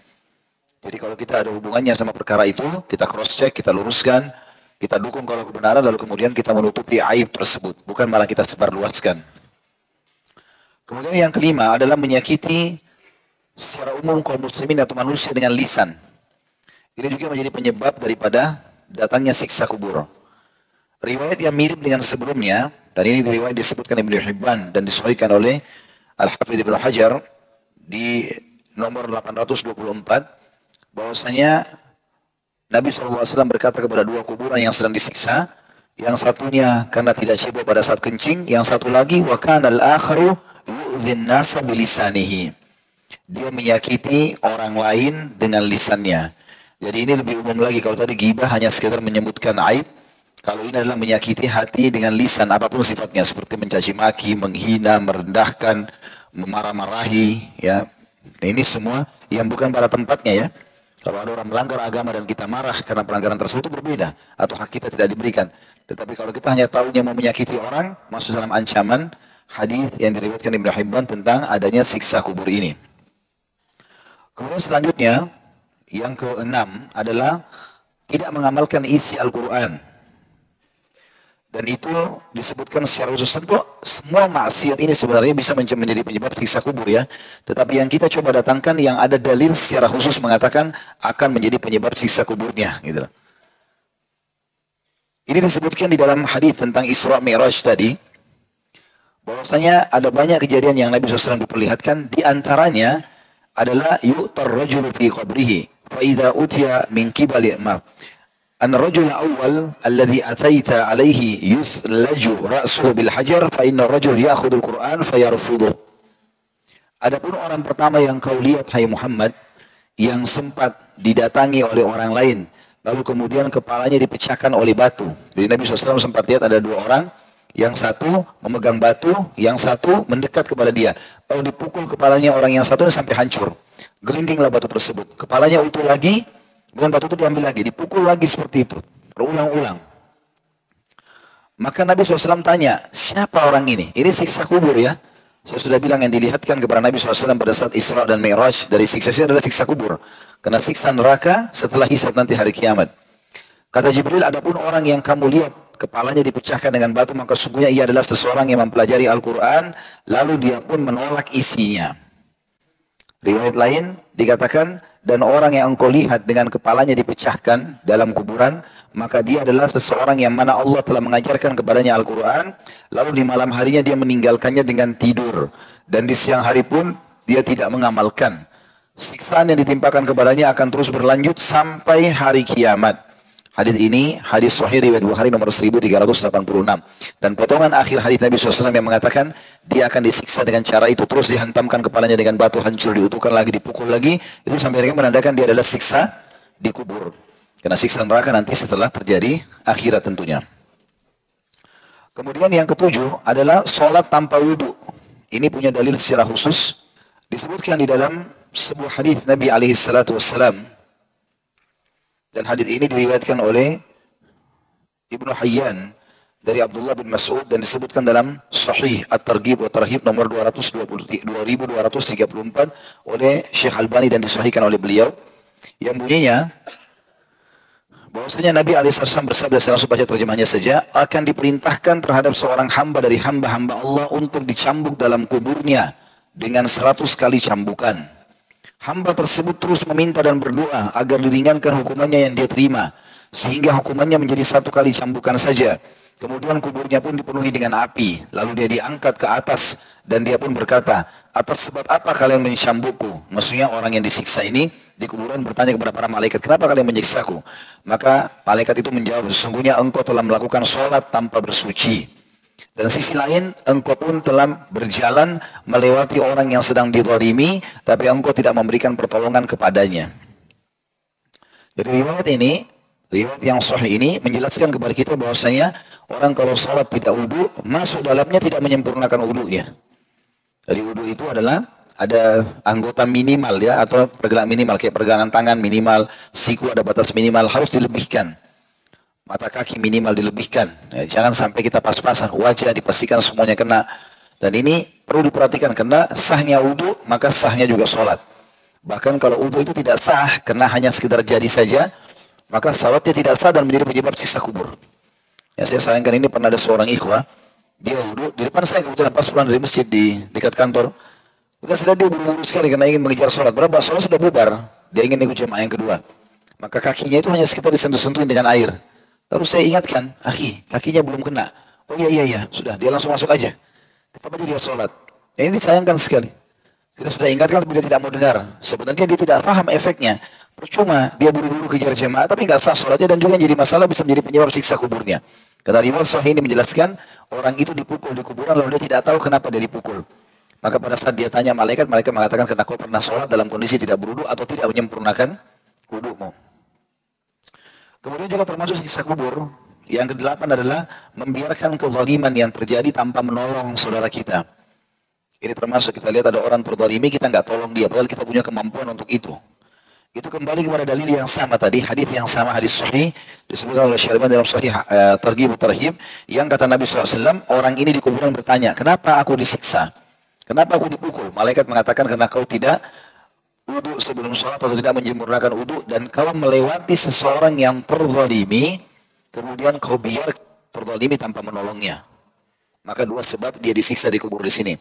Jadi kalau kita ada hubungannya sama perkara itu, kita cross check, kita luruskan, kita dukung kalau kebenaran, lalu kemudian kita menutupi aib tersebut, bukan malah kita sebarluaskan. Kemudian yang kelima adalah menyakiti secara umum kaum muslimin atau manusia dengan lisan. Ini juga menjadi penyebab daripada datangnya siksa kubur. Riwayat yang mirip dengan sebelumnya, dan ini riwayat disebutkan Ibnu Hibban dan disahihkan oleh Al-Hafidz Ibnu Hajar di nomor 824, bahwasanya Nabi SAW berkata kepada dua kuburan yang sedang disiksa, yang satunya karena tidak cebok pada saat kencing, yang satu lagi wa kana al-akharu yu'dhin nasa bilisanihi. Dia menyakiti orang lain dengan lisannya. Jadi ini lebih umum lagi. Kalau tadi ghibah hanya sekedar menyebutkan aib, kalau ini adalah menyakiti hati dengan lisan apapun sifatnya, seperti mencaci maki, menghina, merendahkan, memarah-marahi ya. Nah, ini semua yang bukan pada tempatnya ya. Kalau ada orang melanggar agama dan kita marah karena pelanggaran tersebut, itu berbeda. Atau hak kita tidak diberikan. Tetapi kalau kita hanya tahunya mau menyakiti orang, masuk dalam ancaman hadis yang diriwayatkan Ibnu Hibban tentang adanya siksa kubur ini. Kemudian selanjutnya, yang keenam adalah tidak mengamalkan isi Al-Quran. Dan itu disebutkan secara khusus. Tentu semua maksiat ini sebenarnya bisa menjadi penyebab siksa kubur ya. Tetapi yang kita coba datangkan yang ada dalil secara khusus mengatakan akan menjadi penyebab siksa kuburnya. Gitu. Ini disebutkan di dalam hadis tentang Isra Mi'raj tadi. Bahwasanya ada banyak kejadian yang Nabi SAW diperlihatkan. Di antaranya adalah yu'tar rajulu fi qabrihi. Fa'idha utiya min kibali أن الرجل الأول الذي أتيت عليه يثلج رأسه بالحجر فإن الرجل يأخذ القرآن فيرفضه. Adapun orang pertama yang kau lihat hai Muhammad yang sempat didatangi oleh orang lain lalu kemudian kepalanya dipecahkan oleh batu. Jadi Nabi SAW sempat lihat ada dua orang, yang satu memegang batu, yang satu mendekat kepada dia. Lalu dipukul kepalanya orang yang satu sampai hancur. Gelindinglah batu tersebut. Kepalanya utuh lagi. Kemudian batu itu diambil lagi, dipukul lagi seperti itu. Berulang-ulang. Maka Nabi SAW tanya, siapa orang ini? Ini siksa kubur ya. Saya sudah bilang yang dilihatkan kepada Nabi SAW pada saat Isra dan Mi'raj dari siksa adalah siksa kubur. Karena siksa neraka setelah hisab nanti hari kiamat. Kata Jibril, adapun orang yang kamu lihat kepalanya dipecahkan dengan batu, maka sungguhnya ia adalah seseorang yang mempelajari Al-Quran, lalu dia pun menolak isinya. Riwayat lain dikatakan, dan orang yang engkau lihat dengan kepalanya dipecahkan dalam kuburan, maka dia adalah seseorang yang mana Allah telah mengajarkan kepadanya Al-Quran, lalu di malam harinya dia meninggalkannya dengan tidur, dan di siang hari pun dia tidak mengamalkan. Siksaan yang ditimpakan kepadanya akan terus berlanjut sampai hari kiamat. Hadis ini hadis sahih riwayat Bukhari nomor 1386, dan potongan akhir hadis Nabi SAW yang mengatakan dia akan disiksa dengan cara itu, terus dihantamkan kepalanya dengan batu, hancur, diutuhkan lagi, dipukul lagi, itu sampai mereka menandakan dia adalah siksa di kubur. Karena siksa neraka nanti setelah terjadi akhirat tentunya. Kemudian yang ketujuh adalah sholat tanpa wudu. Ini punya dalil secara khusus, disebutkan di dalam sebuah hadis Nabi SAW. Dan hadis ini diriwayatkan oleh Ibnu Hayyan dari Abdullah bin Mas'ud dan disebutkan dalam Sahih At-Targhib wa Tarhib nomor 2234 oleh Syekh Albani dan disahihkan oleh beliau, yang bunyinya bahwasanya Nabi SAW bersabda, saya langsung baca terjemahnya saja, akan diperintahkan terhadap seorang hamba dari hamba-hamba Allah untuk dicambuk dalam kuburnya dengan 100 kali cambukan. Hamba tersebut terus meminta dan berdoa agar diringankan hukumannya yang dia terima, sehingga hukumannya menjadi 1 kali cambukan saja. Kemudian kuburnya pun dipenuhi dengan api, lalu dia diangkat ke atas dan dia pun berkata, atas sebab apa kalian mencambukku? Maksudnya orang yang disiksa ini di kuburan bertanya kepada para malaikat, kenapa kalian menyiksaku? Maka malaikat itu menjawab, sesungguhnya engkau telah melakukan sholat tanpa bersuci. Dan sisi lain, engkau pun telah berjalan melewati orang yang sedang dizalimi, tapi engkau tidak memberikan pertolongan kepadanya. Jadi riwayat ini, riwayat yang sahih ini menjelaskan kepada kita bahwasanya orang kalau sholat tidak wudu, masuk dalamnya tidak menyempurnakan wudunya. Jadi wudu itu adalah ada anggota minimal ya, atau pergelangan minimal, kayak pergelangan tangan minimal, siku ada batas minimal, harus dilebihkan. Mata kaki minimal dilebihkan, ya, jangan sampai kita pas-pasan, wajah dipastikan semuanya kena. Dan ini perlu diperhatikan, karena sahnya wudu maka sahnya juga sholat. Bahkan kalau wudu itu tidak sah karena hanya sekedar jadi saja, maka sholatnya tidak sah dan menjadi penyebab siksa kubur. Ya, saya sayangkan ini pernah ada seorang ikhwah, dia wudu di depan saya kebetulan pas pulang dari masjid di dekat kantor. Udah sudah dia buru-buru sekali karena ingin mengejar sholat. Berapa sholat sudah bubar, dia ingin ikut jemaah yang kedua. Maka kakinya itu hanya sekitar disentuh-sentuhin dengan air. Lalu saya ingatkan, akhi, kakinya belum kena. Oh iya, sudah, dia langsung masuk aja. Tetap aja dia sholat. Ya, ini disayangkan sekali. Kita sudah ingatkan tapi dia tidak mau dengar. Sebenarnya dia tidak paham efeknya. Percuma, dia buru-buru kejar jemaah tapi nggak sah sholatnya, dan juga jadi masalah, bisa menjadi penyebab siksa kuburnya. Karena riwayat sahih ini menjelaskan, orang itu dipukul di kuburan lalu dia tidak tahu kenapa dia dipukul. Maka pada saat dia tanya malaikat, malaikat mengatakan, karena kau pernah sholat dalam kondisi tidak berwudu atau tidak menyempurnakan wudumu. Kemudian juga termasuk siksa kubur yang ke-8 adalah membiarkan kezaliman yang terjadi tanpa menolong saudara kita. Ini termasuk kita lihat ada orang terzalimi, kita nggak tolong dia, padahal kita punya kemampuan untuk itu. Itu kembali kepada dalil yang sama tadi, hadis yang sama, hadis sahih disebutkan oleh Syekh Albani dalam Sahih Targhib Tarhib, yang kata Nabi SAW, orang ini di kuburan bertanya, kenapa aku disiksa? Kenapa aku dipukul? Malaikat mengatakan, karena kau tidak wudu sebelum sholat atau tidak menyempurnakan wudu, dan kau melewati seseorang yang terzalimi, kemudian kau biar terzalimi tanpa menolongnya. Maka 2 sebab dia disiksa di kubur di sini.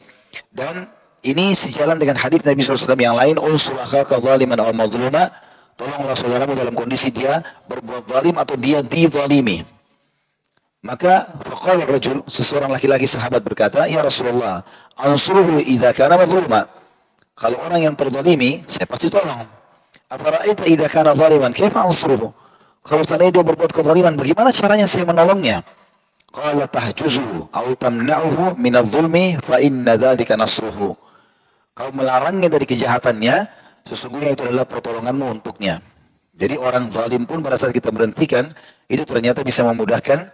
Dan ini sejalan dengan hadis Nabi SAW yang lain, unsur akhaka zaliman aw mazluma, tolonglah saudaramu dalam kondisi dia berbuat zalim atau dia dizalimi. Maka faqala rajul, seseorang laki-laki sahabat berkata, ya Rasulullah, ansuruhu idza kana mazluma. Kalau orang yang terzalimi, saya pasti tolong. Afara'aita idza kana zaliman, kaifa ansuruhu? Kalau seandainya dia berbuat kezaliman, bagaimana caranya saya menolongnya? Qala tahjuzuhu aw tamna'uhu min adh-dhulmi fa inna dzalika nasruhu. Kau melarangnya dari kejahatannya, sesungguhnya itu adalah pertolonganmu untuknya. Jadi orang zalim pun pada saat kita berhentikan, itu ternyata bisa memudahkan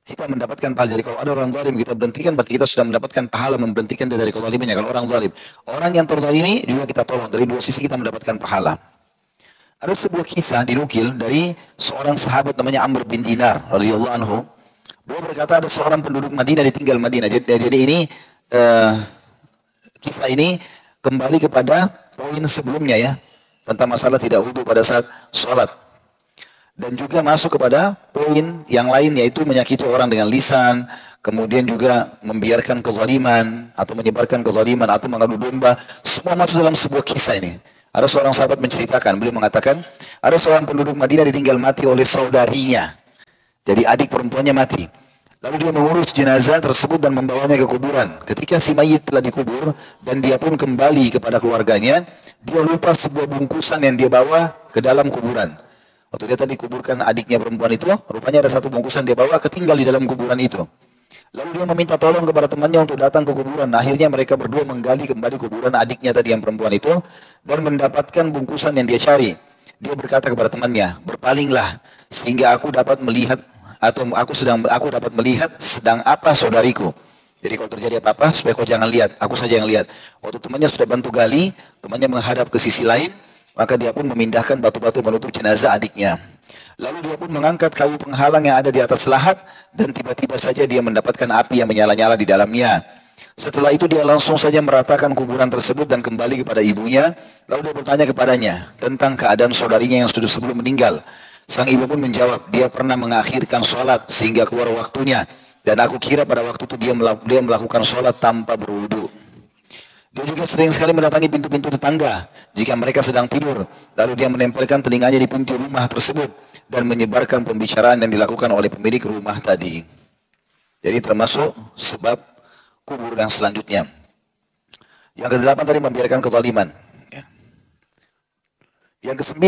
kita mendapatkan pahala. Jadi kalau ada orang zalim kita berhentikan, berarti kita sudah mendapatkan pahala memberhentikan dia dari kezalimannya. Kalau orang zalim, orang yang terzalimi juga kita tolong. Dari 2 sisi kita mendapatkan pahala. Ada sebuah kisah dinukil dari seorang sahabat namanya Amr bin Dinar radhiyallahu anhu. Beliau berkata, ada seorang penduduk Madinah ditinggal Madinah. Jadi ini kisah ini kembali kepada poin sebelumnya ya, tentang masalah tidak wudu pada saat sholat. Dan juga masuk kepada poin yang lain, yaitu menyakiti orang dengan lisan, kemudian juga membiarkan kezaliman, atau menyebarkan kezaliman, atau mengadu domba. Semua masuk dalam sebuah kisah ini. Ada seorang sahabat menceritakan, beliau mengatakan, ada seorang penduduk Madinah ditinggal mati oleh saudarinya. Jadi adik perempuannya mati. Lalu dia mengurus jenazah tersebut dan membawanya ke kuburan. Ketika si mayit telah dikubur dan dia pun kembali kepada keluarganya, dia lupa sebuah bungkusan yang dia bawa ke dalam kuburan. Waktu dia tadi kuburkan adiknya perempuan itu, rupanya ada satu bungkusan dia bawa ketinggal di dalam kuburan itu. Lalu dia meminta tolong kepada temannya untuk datang ke kuburan. Akhirnya mereka berdua menggali kembali kuburan adiknya tadi yang perempuan itu dan mendapatkan bungkusan yang dia cari. Dia berkata kepada temannya, berpalinglah sehingga aku dapat melihat aku dapat melihat sedang apa saudariku. Jadi kalau terjadi apa-apa supaya kau jangan lihat, aku saja yang lihat. Waktu temannya sudah bantu gali, temannya menghadap ke sisi lain, maka dia pun memindahkan batu-batu menutup jenazah adiknya. Lalu dia pun mengangkat kayu penghalang yang ada di atas lahat dan tiba-tiba saja dia mendapatkan api yang menyala-nyala di dalamnya. Setelah itu dia langsung saja meratakan kuburan tersebut dan kembali kepada ibunya. Lalu dia bertanya kepadanya tentang keadaan saudarinya yang sudah sebelum meninggal. Sang ibu pun menjawab, dia pernah mengakhirkan sholat sehingga keluar waktunya. Dan aku kira pada waktu itu dia melakukan sholat tanpa berwudu. Dia juga sering sekali mendatangi pintu-pintu tetangga jika mereka sedang tidur. Lalu dia menempelkan telinganya di pintu rumah tersebut dan menyebarkan pembicaraan yang dilakukan oleh pemilik rumah tadi. Jadi termasuk sebab kubur yang selanjutnya. Yang ke-8 tadi membiarkan kezaliman. Yang ke-9,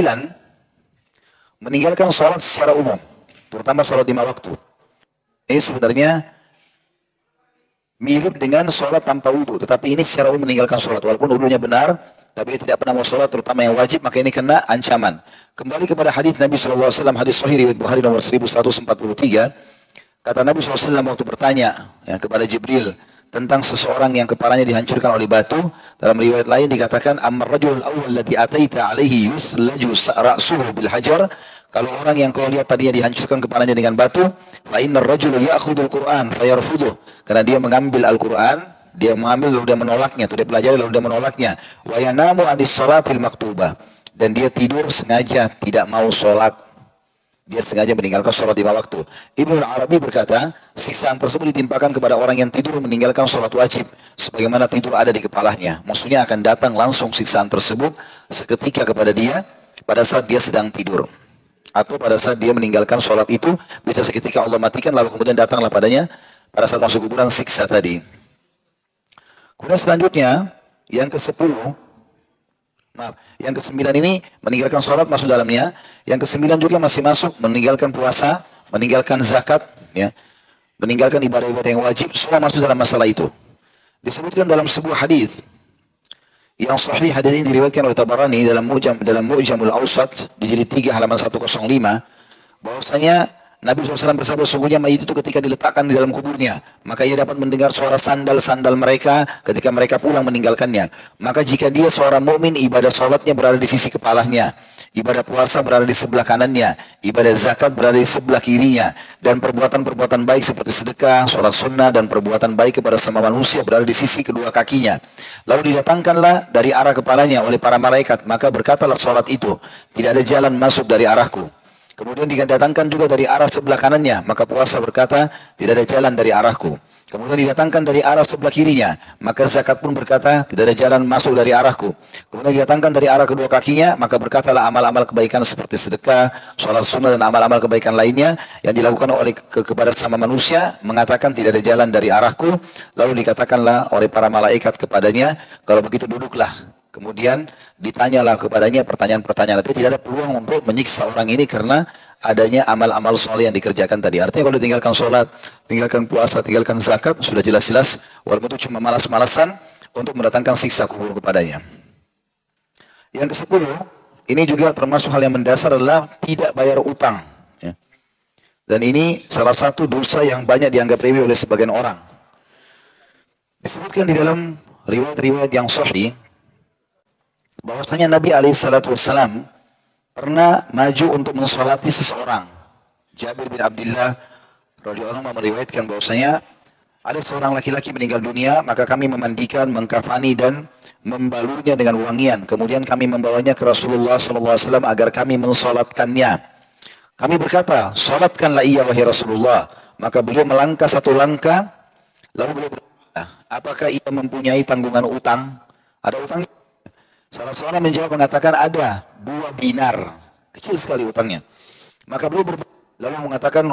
meninggalkan sholat secara umum, terutama sholat 5 waktu. Ini sebenarnya mirip dengan sholat tanpa wudhu, tetapi ini secara umum meninggalkan sholat. Walaupun wudhunya benar, tapi dia tidak pernah mau sholat, terutama yang wajib, maka ini kena ancaman. Kembali kepada hadis Nabi SAW, hadis Sahih riwayat Bukhari nomor 1143, kata Nabi SAW waktu bertanya kepada Jibril tentang seseorang yang kepalanya dihancurkan oleh batu. Dalam riwayat lain dikatakan, Amar rajul awal ladhi ataita alaihi yuslaju ra'suhu bil hajar. Kalau orang yang kau lihat tadinya dihancurkan kepalanya dengan batu, fa innar rajul ya'khudul Qur'an fayarfudhu. Karena dia mengambil Al-Qur'an, dia mengambil lalu dia menolaknya, atau dia pelajari lalu dia menolaknya. Wa yanamu 'anis salatil maktubah. Dan dia tidur sengaja tidak mau sholat. Dia sengaja meninggalkan sholat 5 waktu. Ibnu Arabi berkata, siksaan tersebut ditimpakan kepada orang yang tidur meninggalkan sholat wajib, sebagaimana tidur ada di kepalanya. Maksudnya akan datang langsung siksaan tersebut seketika kepada dia pada saat dia sedang tidur. Atau pada saat dia meninggalkan sholat itu, bisa seketika Allah matikan, lalu kemudian datanglah padanya pada saat masuk kuburan siksa tadi. Kemudian selanjutnya, yang ke-10, yang ke-9 ini meninggalkan sholat masuk dalamnya. Yang ke-9 juga masih masuk meninggalkan puasa, meninggalkan zakat, ya, meninggalkan ibadah-ibadah yang wajib, semua masuk dalam masalah itu. Disebutkan dalam sebuah hadis yang sahih, hadis ini diriwayatkan oleh Tabarani dalam Mu'jamul Awsat di jilid 3 halaman 105, bahwasanya Nabi SAW bersabda, sungguhnya mayit itu ketika diletakkan di dalam kuburnya, maka ia dapat mendengar suara sandal-sandal mereka ketika mereka pulang meninggalkannya. Maka jika dia seorang mukmin, ibadah sholatnya berada di sisi kepalanya, ibadah puasa berada di sebelah kanannya, ibadah zakat berada di sebelah kirinya, dan perbuatan-perbuatan baik seperti sedekah, sholat sunnah, dan perbuatan baik kepada sama manusia berada di sisi kedua kakinya. Lalu didatangkanlah dari arah kepalanya oleh para malaikat, maka berkatalah sholat itu, tidak ada jalan masuk dari arahku. Kemudian didatangkan juga dari arah sebelah kanannya, maka puasa berkata, tidak ada jalan dari arahku. Kemudian didatangkan dari arah sebelah kirinya, maka zakat pun berkata, tidak ada jalan masuk dari arahku. Kemudian didatangkan dari arah kedua kakinya, maka berkatalah amal-amal kebaikan seperti sedekah, sholat sunnah, dan amal-amal kebaikan lainnya yang dilakukan oleh kepada sama manusia, mengatakan tidak ada jalan dari arahku. Lalu dikatakanlah oleh para malaikat kepadanya, kalau begitu duduklah. Kemudian ditanyalah kepadanya pertanyaan-pertanyaan. Tapi tidak ada peluang untuk menyiksa orang ini karena adanya amal-amal soleh yang dikerjakan tadi. Artinya kalau tinggalkan sholat, tinggalkan puasa, tinggalkan zakat, sudah jelas-jelas walaupun itu cuma malas-malasan untuk mendatangkan siksa kubur kepadanya. Yang ke-10, ini juga termasuk hal yang mendasar adalah tidak bayar utang. Ya. Dan ini salah satu dosa yang banyak dianggap remeh oleh sebagian orang. Disebutkan di dalam riwayat-riwayat yang sahih, bahwasanya Nabi SAW pernah maju untuk mensolati seseorang. Jabir bin Abdullah radhiyallahu anhu meriwayatkan bahwasanya ada seorang laki-laki meninggal dunia, maka kami memandikan, mengkafani dan membalurnya dengan wangian. Kemudian kami membawanya ke Rasulullah SAW agar kami mensolatkannya. Kami berkata, salatkanlah ia wahai Rasulullah. Maka beliau melangkah satu langkah, lalu beliau berkata, apakah ia mempunyai tanggungan utang? Ada utang? Salah seorang menjawab mengatakan ada 2 dinar. Kecil sekali utangnya. Maka beliau lalu mengatakan,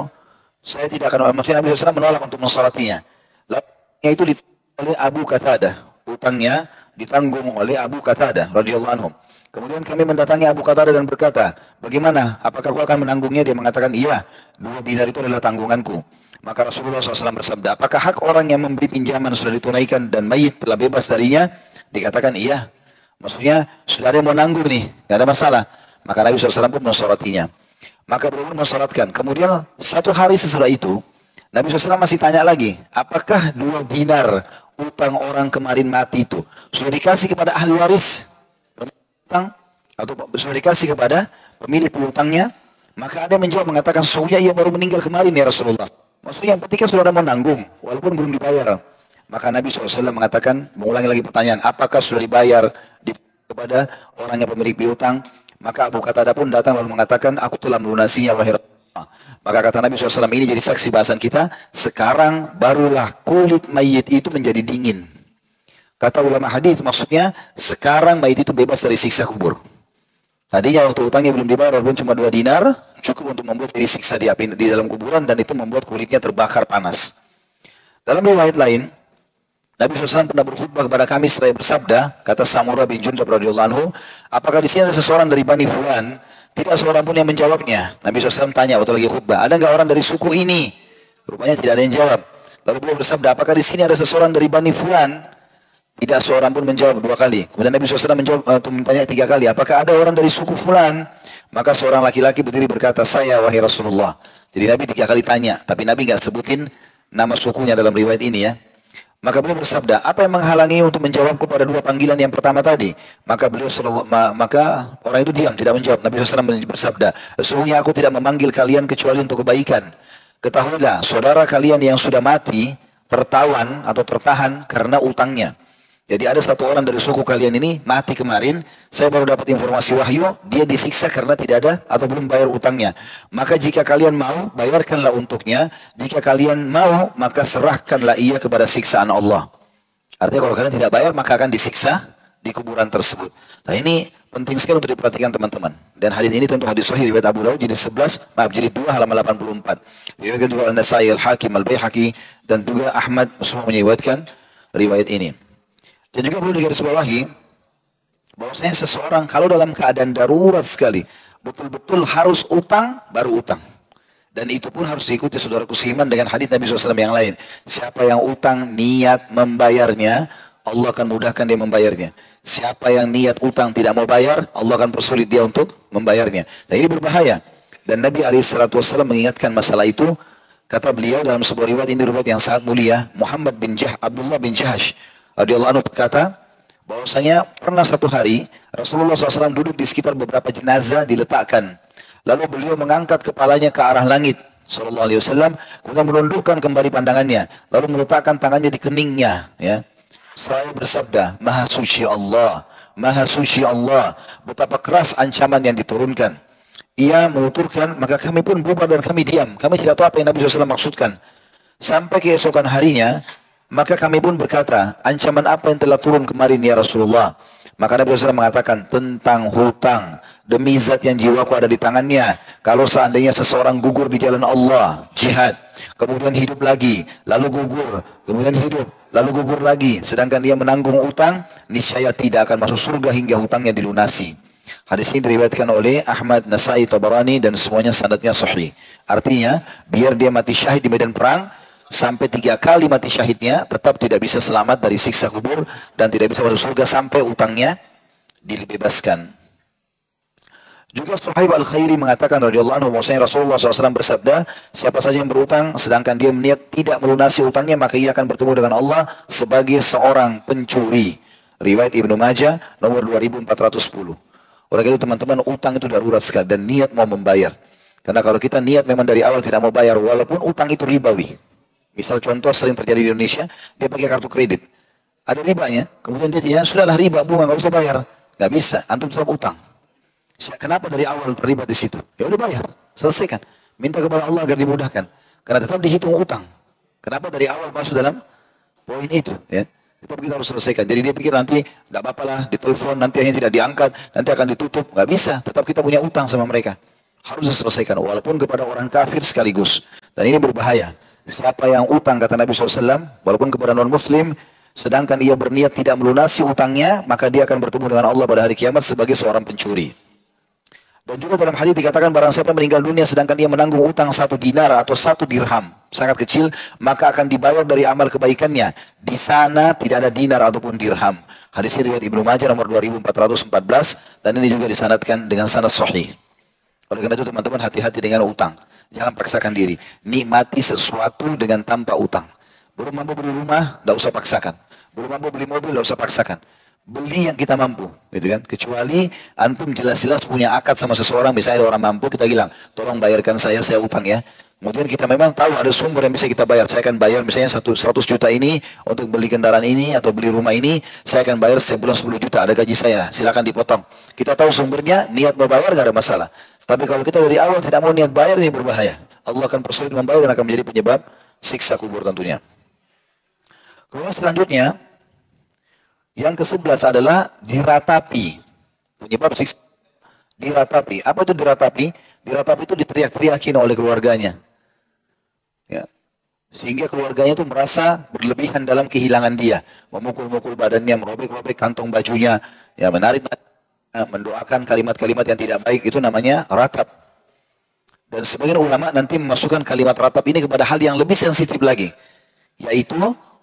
saya tidak akan, maksudnya Nabi SAW menolak untuk mensalatinya. Lalu itu ditanggung oleh Abu Qatadah. Utangnya ditanggung oleh Abu Qatadah radhiyallahu anhu. Kemudian kami mendatangi Abu Qatadah dan berkata, bagaimana? Apakah kau akan menanggungnya? Dia mengatakan, iya, 2 dinar itu adalah tanggunganku. Maka Rasulullah SAW bersabda, apakah hak orang yang memberi pinjaman sudah ditunaikan dan mayit telah bebas darinya? Dikatakan, iya. Maksudnya, sudah ada yang mau nanggung nih, tidak ada masalah. Maka Nabi SAW pun mensolatinya. Maka beliau mensolatkan. Kemudian, 1 hari sesudah itu, Nabi SAW masih tanya lagi, apakah 2 dinar utang orang kemarin mati itu sudah dikasih kepada ahli waris? Utang atau sudah dikasih kepada pemilik piutangnya? Maka ada yang menjawab mengatakan, sesungguhnya ia baru meninggal kemarin ya Rasulullah. Maksudnya yang penting kan sudah ada menanggung walaupun belum dibayar. Maka Nabi SAW mengatakan, mengulangi lagi pertanyaan, apakah sudah dibayar kepada orang yang pemilik piutang? Maka Abu Qatadah pun datang lalu mengatakan, aku telah melunasinya wahai Rasulullah. Maka kata Nabi SAW, ini jadi saksi bahasan kita, sekarang barulah kulit mayit itu menjadi dingin. Kata ulama hadis, maksudnya sekarang mayit itu bebas dari siksa kubur. Tadinya waktu utangnya belum dibayar, walaupun cuma 2 dinar, cukup untuk membuat diri siksa di api di dalam kuburan, dan itu membuat kulitnya terbakar panas. Dalam riwayat lain, Nabi SAW pernah berkhutbah kepada kami seraya bersabda, kata Samurah bin Jundab radhiyallahu anhu, apakah di sini ada seseorang dari Bani Fulan? Tidak seorang pun yang menjawabnya. Nabi SAW tanya waktu lagi khutbah, ada nggak orang dari suku ini? Rupanya tidak ada yang jawab. Lalu beliau bersabda, apakah di sini ada seseorang dari Bani Fulan? Tidak seorang pun menjawab 2 kali. Kemudian Nabi SAW menjawab, bertanya 3 kali, apakah ada orang dari suku Fulan? Maka seorang laki-laki berdiri berkata, saya wahai Rasulullah. Jadi Nabi 3 kali tanya, tapi Nabi nggak sebutin nama sukunya dalam riwayat ini ya. Maka beliau bersabda, apa yang menghalangi untuk menjawabku pada 2 panggilan yang pertama tadi? Maka maka orang itu diam, tidak menjawab. Nabi SAW bersabda, sesungguhnya aku tidak memanggil kalian kecuali untuk kebaikan. Ketahuilah, saudara kalian yang sudah mati, tertawan atau tertahan karena utangnya. Jadi ada satu orang dari suku kalian ini mati kemarin, saya baru dapat informasi wahyu, dia disiksa karena tidak ada atau belum bayar utangnya. Maka jika kalian mau, bayarkanlah untuknya. Jika kalian mau, maka serahkanlah ia kepada siksaan Allah. Artinya kalau kalian tidak bayar, maka akan disiksa di kuburan tersebut. Nah ini penting sekali untuk diperhatikan teman-teman. Dan hadis ini tentu hadis sahih riwayat Abu Daud jadi 2 halaman 84. Diriwayatkan juga An-Nasai, Al-Hakim, Al-Baihaqi dan juga Ahmad semua menyebutkan riwayat ini. Dan juga perlu digarisbawahi bahwasanya seseorang kalau dalam keadaan darurat sekali, betul-betul harus utang, baru utang. Dan itu pun harus diikuti saudaraku seiman dengan hadis Nabi SAW yang lain. Siapa yang utang niat membayarnya, Allah akan mudahkan dia membayarnya. Siapa yang niat utang tidak mau bayar, Allah akan persulit dia untuk membayarnya. Dan ini berbahaya. Dan Nabi SAW mengingatkan masalah itu. Kata beliau dalam sebuah riwayat, ini riwayat yang sangat mulia, Abdullah bin Jahash radhiyallahu anhu berkata, bahwasanya pernah satu hari Rasulullah SAW duduk di sekitar beberapa jenazah diletakkan. Lalu beliau mengangkat kepalanya ke arah langit sallallahu alaihi wasallam, kemudian menundukkan kembali pandangannya, lalu meletakkan tangannya di keningnya, ya. Saya bersabda, Maha suci Allah, Maha suci Allah, betapa keras ancaman yang diturunkan. Ia menuturkan, maka kami pun bubar dan kami diam. Kami tidak tahu apa yang Nabi SAW maksudkan. Sampai keesokan harinya, maka kami pun berkata, ancaman apa yang telah turun kemarin ya Rasulullah? Maka Nabi SAW mengatakan, tentang hutang. Demi zat yang jiwaku ada di tangannya. Kalau seandainya seseorang gugur di jalan Allah, jihad, kemudian hidup lagi, lalu gugur, kemudian hidup, lalu gugur lagi, sedangkan dia menanggung utang, niscaya tidak akan masuk surga hingga hutangnya dilunasi. Hadis ini diriwayatkan oleh Ahmad, Nasai, Tabarani dan semuanya sanadnya sahih. Artinya, biar dia mati syahid di medan perang, sampai 3 kali mati syahidnya, tetap tidak bisa selamat dari siksa kubur dan tidak bisa masuk surga sampai utangnya dibebaskan. Juga Suhaib Al-Khairi mengatakan radhiyallahu anhu, bahwasanya Rasulullah SAW bersabda, siapa saja yang berutang sedangkan dia niat tidak melunasi utangnya, maka ia akan bertemu dengan Allah sebagai seorang pencuri. Riwayat Ibnu Majah nomor 2410. Oleh itu teman-teman, utang itu darurat sekali dan niat mau membayar. Karena kalau kita niat memang dari awal tidak mau bayar, walaupun utang itu ribawi. Misal contoh sering terjadi di Indonesia, dia pakai kartu kredit. Ada ribanya, kemudian dia sudahlah riba, bunga, nggak usah bayar. Nggak bisa, antum tetap utang. Kenapa dari awal terlibat di situ? Ya udah bayar, selesaikan. Minta kepada Allah agar dimudahkan. Karena tetap dihitung utang. Kenapa dari awal masuk dalam poin itu? Ya. Tetap kita harus selesaikan. Jadi dia pikir nanti tidak apa-apa lah, ditelepon, nanti hanya tidak diangkat, nanti akan ditutup. Nggak bisa, tetap kita punya utang sama mereka. Harus diselesaikan, walaupun kepada orang kafir sekaligus. Dan ini berbahaya. Siapa yang utang, kata Nabi SAW, walaupun kepada non-muslim, sedangkan ia berniat tidak melunasi utangnya, maka dia akan bertemu dengan Allah pada hari kiamat sebagai seorang pencuri. Dan juga dalam hadis dikatakan barang siapa meninggal dunia sedangkan dia menanggung utang 1 dinar atau 1 dirham, sangat kecil, maka akan dibayar dari amal kebaikannya. Di sana tidak ada dinar ataupun dirham. Hadis riwayat Ibnu Majah nomor 2414 dan ini juga disanadkan dengan sanad sahih. Oleh karena itu teman-teman hati-hati dengan utang. Jangan paksakan diri. Nikmati sesuatu dengan tanpa utang. Belum mampu beli rumah, tidak usah paksakan. Belum mampu beli mobil, tidak usah paksakan. Beli yang kita mampu, gitu kan? Kecuali antum jelas-jelas punya akad sama seseorang, misalnya ada orang mampu, kita bilang, tolong bayarkan saya utang ya. Kemudian kita memang tahu ada sumber yang bisa kita bayar. Saya akan bayar misalnya 100 juta ini untuk beli kendaraan ini atau beli rumah ini, saya akan bayar sebulan 10 juta, ada gaji saya, silakan dipotong. Kita tahu sumbernya, niat mau bayar nggak ada masalah. Tapi kalau kita dari awal tidak mau niat bayar, ini berbahaya. Allah akan persulit membayar dan akan menjadi penyebab siksa kubur tentunya. Kemudian selanjutnya, yang ke-11 adalah diratapi. Penyebab siksa diratapi. Apa itu diratapi? Diratapi itu diteriak-teriakin oleh keluarganya. Ya. Sehingga keluarganya itu merasa berlebihan dalam kehilangan dia. Memukul-mukul badannya, merobek-robek kantong bajunya. Ya, menarik, mendoakan kalimat-kalimat yang tidak baik. Itu namanya ratap. Dan sebagian ulama nanti memasukkan kalimat ratap ini kepada hal yang lebih sensitif lagi. Yaitu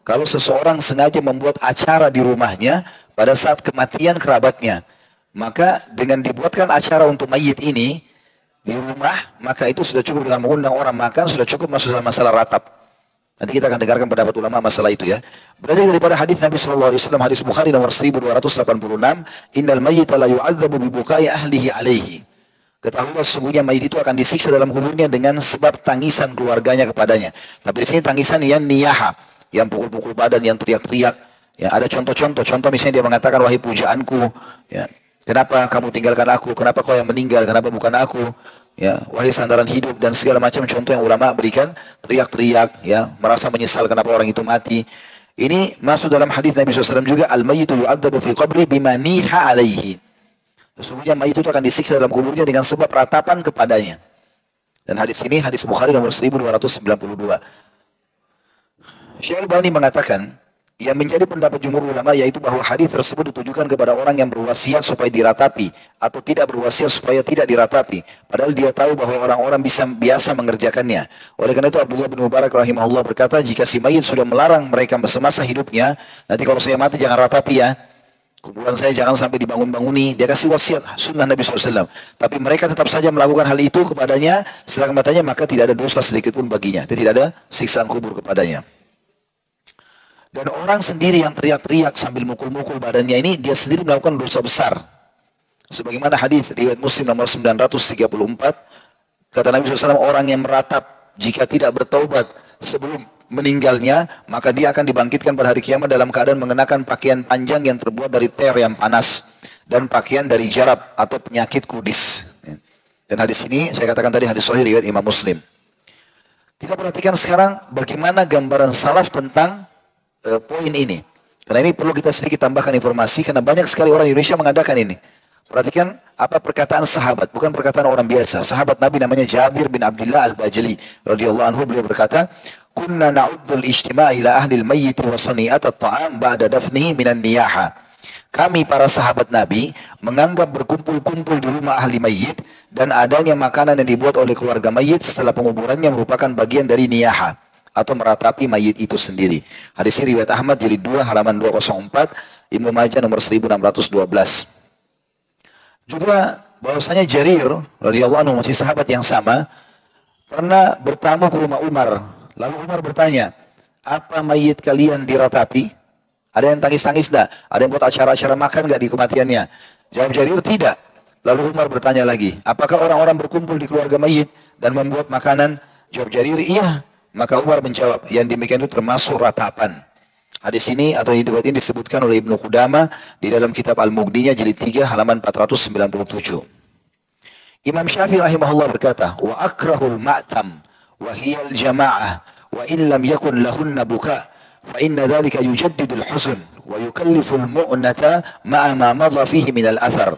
kalau seseorang sengaja membuat acara di rumahnya pada saat kematian kerabatnya, maka dengan dibuatkan acara untuk mayit ini di rumah, maka itu sudah cukup dengan mengundang orang makan, sudah cukup masuk dalam masalah ratap. Nanti kita akan dengarkan pendapat ulama masalah itu ya. Berdasarkan daripada hadis Nabi SAW, hadis Bukhari nomor 1286, Innal mayyita la yu'adzabu bibukai ahlihi alaihi. Ketahuilah sesungguhnya mayit itu akan disiksa dalam kuburnya dengan sebab tangisan keluarganya kepadanya. Tapi di sini tangisan yang niyaha, yang pukul-pukul badan, yang teriak-teriak. Ya, ada contoh-contoh. Contoh misalnya dia mengatakan, wahai pujaanku, ya, kenapa kamu tinggalkan aku? Kenapa kau yang meninggal? Kenapa bukan aku? Ya, wahai sandaran hidup dan segala macam contoh yang ulama berikan, teriak-teriak, ya, merasa menyesal kenapa orang itu mati. Ini masuk dalam hadis Nabi SAW juga, al-mayyitu yu'adzabu fi qabri bima niha alaihi. Sesungguhnya mayit itu akan disiksa dalam kuburnya dengan sebab ratapan kepadanya. Dan hadis ini hadis Bukhari nomor 1292. Syekh Al-Albani mengatakan, yang menjadi pendapat jumhur ulama yaitu bahwa hadis tersebut ditujukan kepada orang yang berwasiat supaya diratapi atau tidak berwasiat supaya tidak diratapi, padahal dia tahu bahwa orang-orang biasa mengerjakannya. Oleh karena itu Abdullah bin Mubarak rahimahullah berkata, jika si mayit sudah melarang mereka semasa hidupnya, nanti kalau saya mati jangan ratapi ya, kuburan saya jangan sampai dibangun-banguni. Dia kasih wasiat sunnah Nabi SAW. Tapi mereka tetap saja melakukan hal itu kepadanya setelah kematiannya, maka tidak ada dosa sedikit pun baginya. Tidak ada siksaan kubur kepadanya. Dan orang sendiri yang teriak-teriak sambil mukul-mukul badannya ini, dia sendiri melakukan dosa besar. Sebagaimana hadis riwayat Muslim nomor 934, kata Nabi SAW, orang yang meratap jika tidak bertaubat sebelum meninggalnya, maka dia akan dibangkitkan pada hari kiamat dalam keadaan mengenakan pakaian panjang yang terbuat dari ter yang panas dan pakaian dari jarab atau penyakit kudis. Dan hadis ini saya katakan tadi hadis sahih riwayat Imam Muslim. Kita perhatikan sekarang bagaimana gambaran salaf tentang poin ini. Karena ini perlu kita sedikit tambahkan informasi karena banyak sekali orang Indonesia mengadakan ini. Perhatikan apa perkataan sahabat, bukan perkataan orang biasa. Sahabat Nabi namanya Jabir bin Abdullah Al-Bajali radhiyallahu anhu, beliau berkata, "Kunna na'uddul ijtima' ila ahli al-mayyit wa sani'at at-ta'am ba'da dafnihi minan niyaha." Kami para sahabat Nabi menganggap berkumpul-kumpul di rumah ahli mayit dan adanya makanan yang dibuat oleh keluarga mayit setelah penguburannya merupakan bagian dari niyaha atau meratapi mayit itu sendiri. Hadis ini riwayat Ahmad jilid 2 halaman 204, Ibnu Majah nomor 1612. Juga bahwasanya Jarir radhiyallahu anhu, masih sahabat yang sama, pernah bertamu ke rumah Umar. Lalu Umar bertanya, apa mayit kalian diratapi? Ada yang tangis-tangis enggak? Ada yang buat acara-acara makan enggak di kematiannya? Jawab Jarir, tidak. Lalu Umar bertanya lagi, apakah orang-orang berkumpul di keluarga mayit dan membuat makanan? Jawab Jarir, iya. Maka Umar menjawab, yang demikian itu termasuk ratapan. Hadis ini atau riwayat ini disebutkan oleh Ibnu Qudamah di dalam kitab Al-Mughninya jilid 3 halaman 497. Imam Syafi'i rahimahullah berkata, wa akrahul ma'tam wa hiyal jama'ah wa in lam yakun lahunna buka fa inna dhalika yujaddidul huzn wa yukalliful mu'nata ma'a ma madha fihi minal athar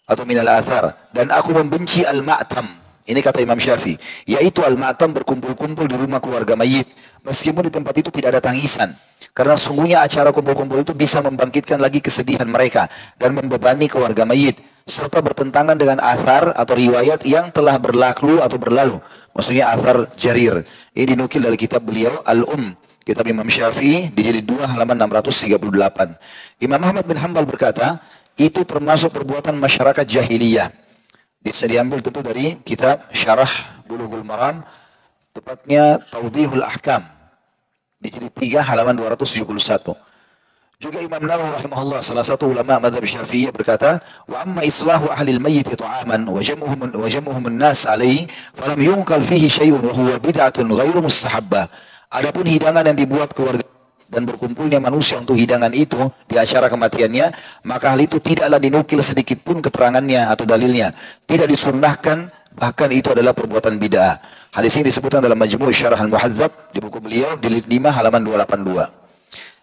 atau minal athar. Dan aku membenci al-ma'tam. Ini kata Imam Syafi'i, yaitu al-ma'tam berkumpul-kumpul di rumah keluarga mayit, meskipun di tempat itu tidak ada tangisan. Karena sungguhnya acara kumpul-kumpul itu bisa membangkitkan lagi kesedihan mereka dan membebani keluarga mayit, serta bertentangan dengan athar atau riwayat yang telah berlalu atau berlalu. Maksudnya athar Jarir. Ini dinukil dari kitab beliau kitab Imam Syafi'i di jilid 2 halaman 638. Imam Ahmad bin Hanbal berkata, itu termasuk perbuatan masyarakat jahiliyah. Bisa diambil tentu dari kitab Syarah Bulughul Maram, tepatnya Tawdihul Ahkam, di jilid 3 halaman 271. Juga Imam Nawawi rahimahullah, salah satu ulama mazhab Syafi'iyah, berkata, wa amma islahu ahli al-mayyit ta'aman wa jam'uhum an-nas alayhi falam yunqal fihi syai'un wa huwa bid'atun ghairu mustahabbah. Adapun hidangan yang dibuat keluarga dan berkumpulnya manusia untuk hidangan itu di acara kematiannya, maka hal itu tidaklah dinukil sedikit pun keterangannya atau dalilnya. Tidak disunnahkan, bahkan itu adalah perbuatan bid'ah. Hadis ini disebutkan dalam Majmu' Syarah Al-Muhadzab di buku beliau di jilid 5 halaman 282.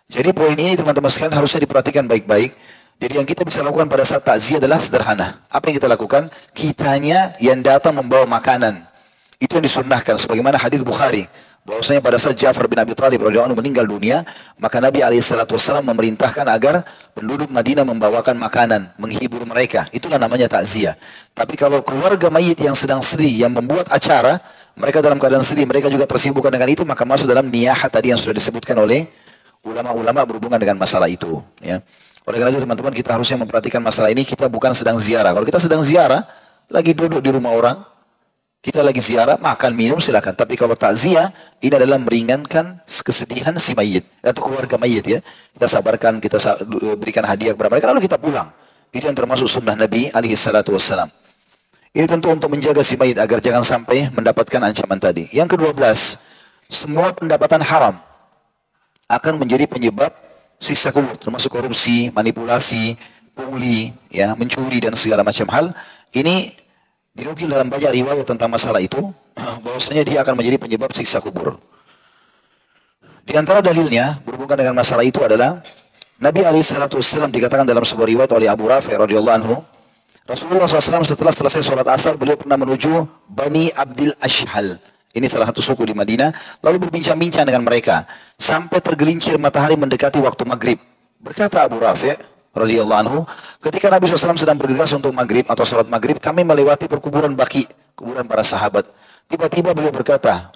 Jadi poin ini teman-teman sekalian harusnya diperhatikan baik-baik. Jadi yang kita bisa lakukan pada saat takziah adalah sederhana. Apa yang kita lakukan? Kitanya yang datang membawa makanan. Itu yang disunnahkan sebagaimana hadis Bukhari, bahwasanya pada saat Ja'far bin Abi Thalib radhiyallahu anhu meninggal dunia, maka Nabi SAW memerintahkan agar penduduk Madinah membawakan makanan, menghibur mereka. Itulah namanya takziah. Tapi kalau keluarga mayit yang sedang sedih, yang membuat acara, mereka dalam keadaan sedih, mereka juga tersibukkan dengan itu, maka masuk dalam niyahat tadi yang sudah disebutkan oleh ulama-ulama berhubungan dengan masalah itu. Ya. Oleh karena itu teman-teman, kita harusnya memperhatikan masalah ini. Kita bukan sedang ziarah. Kalau kita sedang ziarah, lagi duduk di rumah orang, kita lagi ziarah, makan, minum, silakan. Tapi kalau takziah, ini adalah meringankan kesedihan si mayit atau keluarga mayit, ya. Kita sabarkan, kita berikan hadiah kepada mereka, lalu kita pulang. Itu yang termasuk sunnah Nabi SAW. Ini tentu untuk menjaga si mayit agar jangan sampai mendapatkan ancaman tadi. Yang ke-12, semua pendapatan haram akan menjadi penyebab siksa kubur, termasuk korupsi, manipulasi, pungli, ya, mencuri dan segala macam hal. Ini dinukil dalam banyak riwayat tentang masalah itu, bahwasanya dia akan menjadi penyebab siksa kubur. Di antara dalilnya berhubungan dengan masalah itu adalah Nabi SAW dikatakan dalam sebuah riwayat oleh Abu Rafi' radhiyallahu anhu, Rasulullah SAW setelah selesai sholat asar, beliau pernah menuju Bani Abdil Ashhal. Ini salah satu suku di Madinah, lalu berbincang-bincang dengan mereka sampai tergelincir matahari mendekati waktu maghrib. Berkata Abu Rafi' radhiyallahu anhu, ketika Nabi SAW sedang bergegas untuk maghrib atau sholat maghrib, kami melewati perkuburan Baqi, kuburan para sahabat. Tiba-tiba beliau berkata,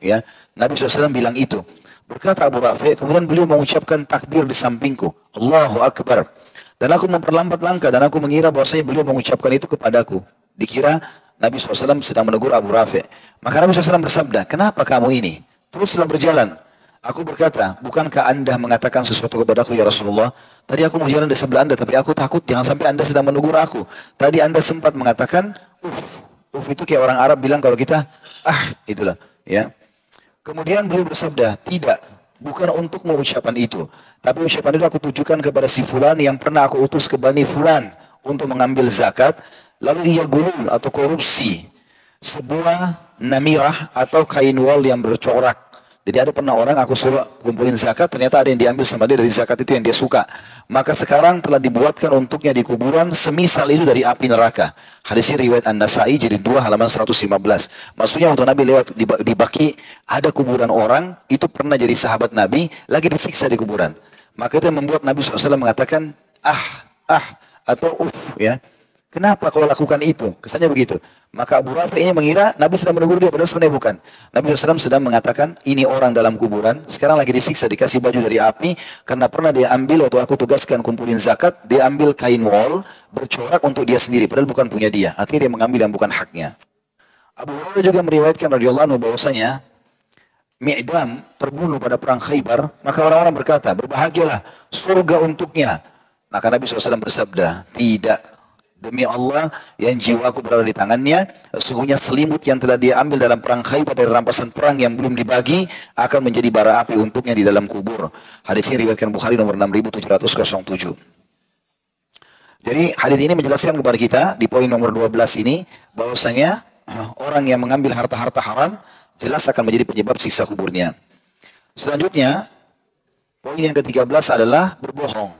ya. Nabi SAW bilang itu. Berkata Abu Rafi', kemudian beliau mengucapkan takbir di sampingku, Allahu Akbar. Dan aku memperlambat langkah dan aku mengira bahwasanya beliau mengucapkan itu kepadaku. Dikira Nabi SAW sedang menegur Abu Rafi'. Maka Nabi SAW bersabda, kenapa kamu ini? Teruslah berjalan. Aku berkata, bukankah anda mengatakan sesuatu kepadaku ya Rasulullah? Tadi aku mau jalan di sebelah anda, tapi aku takut jangan sampai anda sedang menegur aku. Tadi anda sempat mengatakan, itu kayak orang Arab bilang kalau kita, itulah. Ya. Kemudian beliau bersabda, tidak, bukan untuk mengucapkan itu. Tapi ucapan itu aku tujukan kepada si Fulan yang pernah aku utus ke Bani Fulan untuk mengambil zakat. Lalu ia gulul atau korupsi sebuah namirah atau kain wol yang bercorak. Jadi ada pernah orang aku suruh kumpulin zakat, ternyata ada yang diambil sama dia dari zakat itu yang dia suka. Maka sekarang telah dibuatkan untuknya di kuburan semisal itu dari api neraka. Hadis ini riwayat An-Nasa'i jadi 2 halaman 115. Maksudnya waktu Nabi lewat di Baqi ada kuburan orang, itu pernah jadi sahabat Nabi, lagi disiksa di kuburan. Maka itu yang membuat Nabi SAW mengatakan atau ya. Kenapa kau lakukan itu? Kesannya begitu. Maka Abu Rafi' ini mengira Nabi sedang menegur dia, padahal sebenarnya bukan. Nabi SAW sedang mengatakan, ini orang dalam kuburan, sekarang lagi disiksa, dikasih baju dari api, karena pernah dia ambil, waktu aku tugaskan kumpulin zakat, dia ambil kain wol, bercorak untuk dia sendiri, padahal bukan punya dia. Artinya dia mengambil yang bukan haknya. Abu Hurairah juga meriwayatkan radhiyallahu anhu bahwasanya Mi'dam terbunuh pada perang Khaybar, maka orang-orang berkata, berbahagialah, surga untuknya. Maka Nabi SAW bersabda, tidak. Demi Allah yang jiwaku berada di tangannya, sesungguhnya selimut yang telah dia ambil dalam perang Khaybar dari rampasan perang yang belum dibagi akan menjadi bara api untuknya di dalam kubur. Hadis ini riwayatkan Bukhari nomor 6707. Jadi hadis ini menjelaskan kepada kita di poin nomor 12 ini bahwasanya orang yang mengambil harta-harta haram jelas akan menjadi penyebab siksa kuburnya. Selanjutnya, poin yang ke-13 adalah berbohong.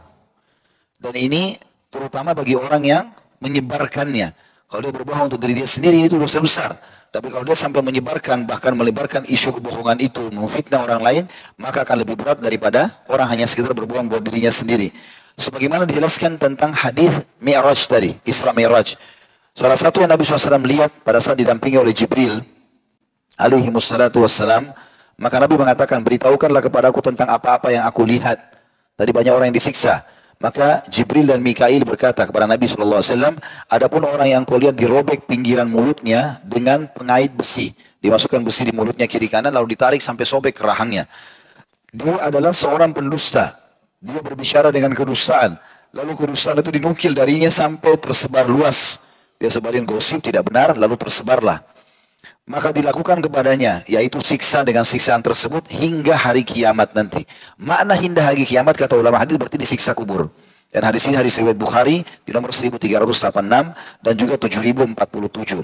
Dan ini terutama bagi orang yang menyebarkannya. Kalau dia berbohong untuk diri dia sendiri itu dosa besar. Tapi kalau dia sampai menyebarkan, bahkan melebarkan isu kebohongan itu, memfitnah orang lain, maka akan lebih berat daripada orang hanya sekedar berbohong buat dirinya sendiri. Sebagaimana dijelaskan tentang hadis Mi'raj tadi, Isra Mi'raj. Salah satu yang Nabi SAW lihat pada saat didampingi oleh Jibril, alaihi wassalatu wassalam, maka Nabi mengatakan, beritahukanlah kepadaku tentang apa-apa yang aku lihat. Tadi banyak orang yang disiksa. Maka Jibril dan Mikail berkata kepada Nabi SAW, adapun orang yang kau lihat dirobek pinggiran mulutnya dengan pengait besi. Dimasukkan besi di mulutnya kiri kanan, lalu ditarik sampai sobek rahangnya. Dia adalah seorang pendusta. Dia berbicara dengan kedustaan. Lalu kedustaan itu dinukil darinya sampai tersebar luas. Dia sebarin gosip tidak benar, lalu tersebarlah. Maka dilakukan kepadanya, yaitu siksa dengan siksaan tersebut hingga hari kiamat nanti. Makna hingga hari kiamat kata ulama hadis berarti disiksa kubur. Dan hadis ini hadis riwayat Bukhari di nomor 1386 dan juga 7047.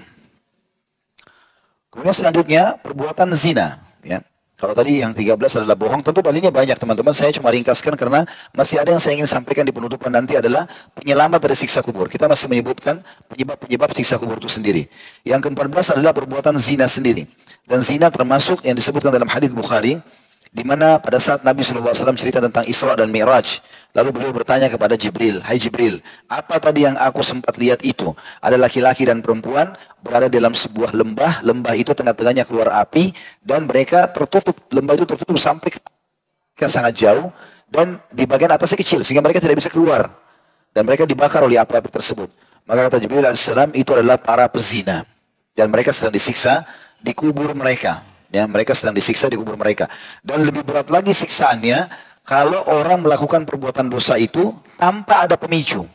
Kemudian selanjutnya perbuatan zina. Ya. Kalau tadi yang 13 adalah bohong, tentu dalilnya banyak teman-teman. Saya cuma ringkaskan karena masih ada yang saya ingin sampaikan di penutupan nanti adalah penyelamat dari siksa kubur. Kita masih menyebutkan penyebab-penyebab siksa kubur itu sendiri. Yang ke-14 adalah perbuatan zina sendiri. Dan zina termasuk yang disebutkan dalam hadis Bukhari, di mana pada saat Nabi SAW cerita tentang Isra dan Mi'raj, lalu beliau bertanya kepada Jibril, hai Jibril, apa tadi yang aku sempat lihat itu? Ada laki-laki dan perempuan berada dalam sebuah lembah, lembah itu tengah-tengahnya keluar api, dan mereka tertutup, lembah itu tertutup sampai ke sangat jauh, dan di bagian atasnya kecil, sehingga mereka tidak bisa keluar. Dan mereka dibakar oleh api-api tersebut. Maka kata Jibril AS, itu adalah para pezina. Dan mereka sedang disiksa di kubur mereka. Ya, mereka sedang disiksa di kubur mereka. Dan lebih berat lagi siksaannya kalau orang melakukan perbuatan dosa itu tanpa ada pemicu.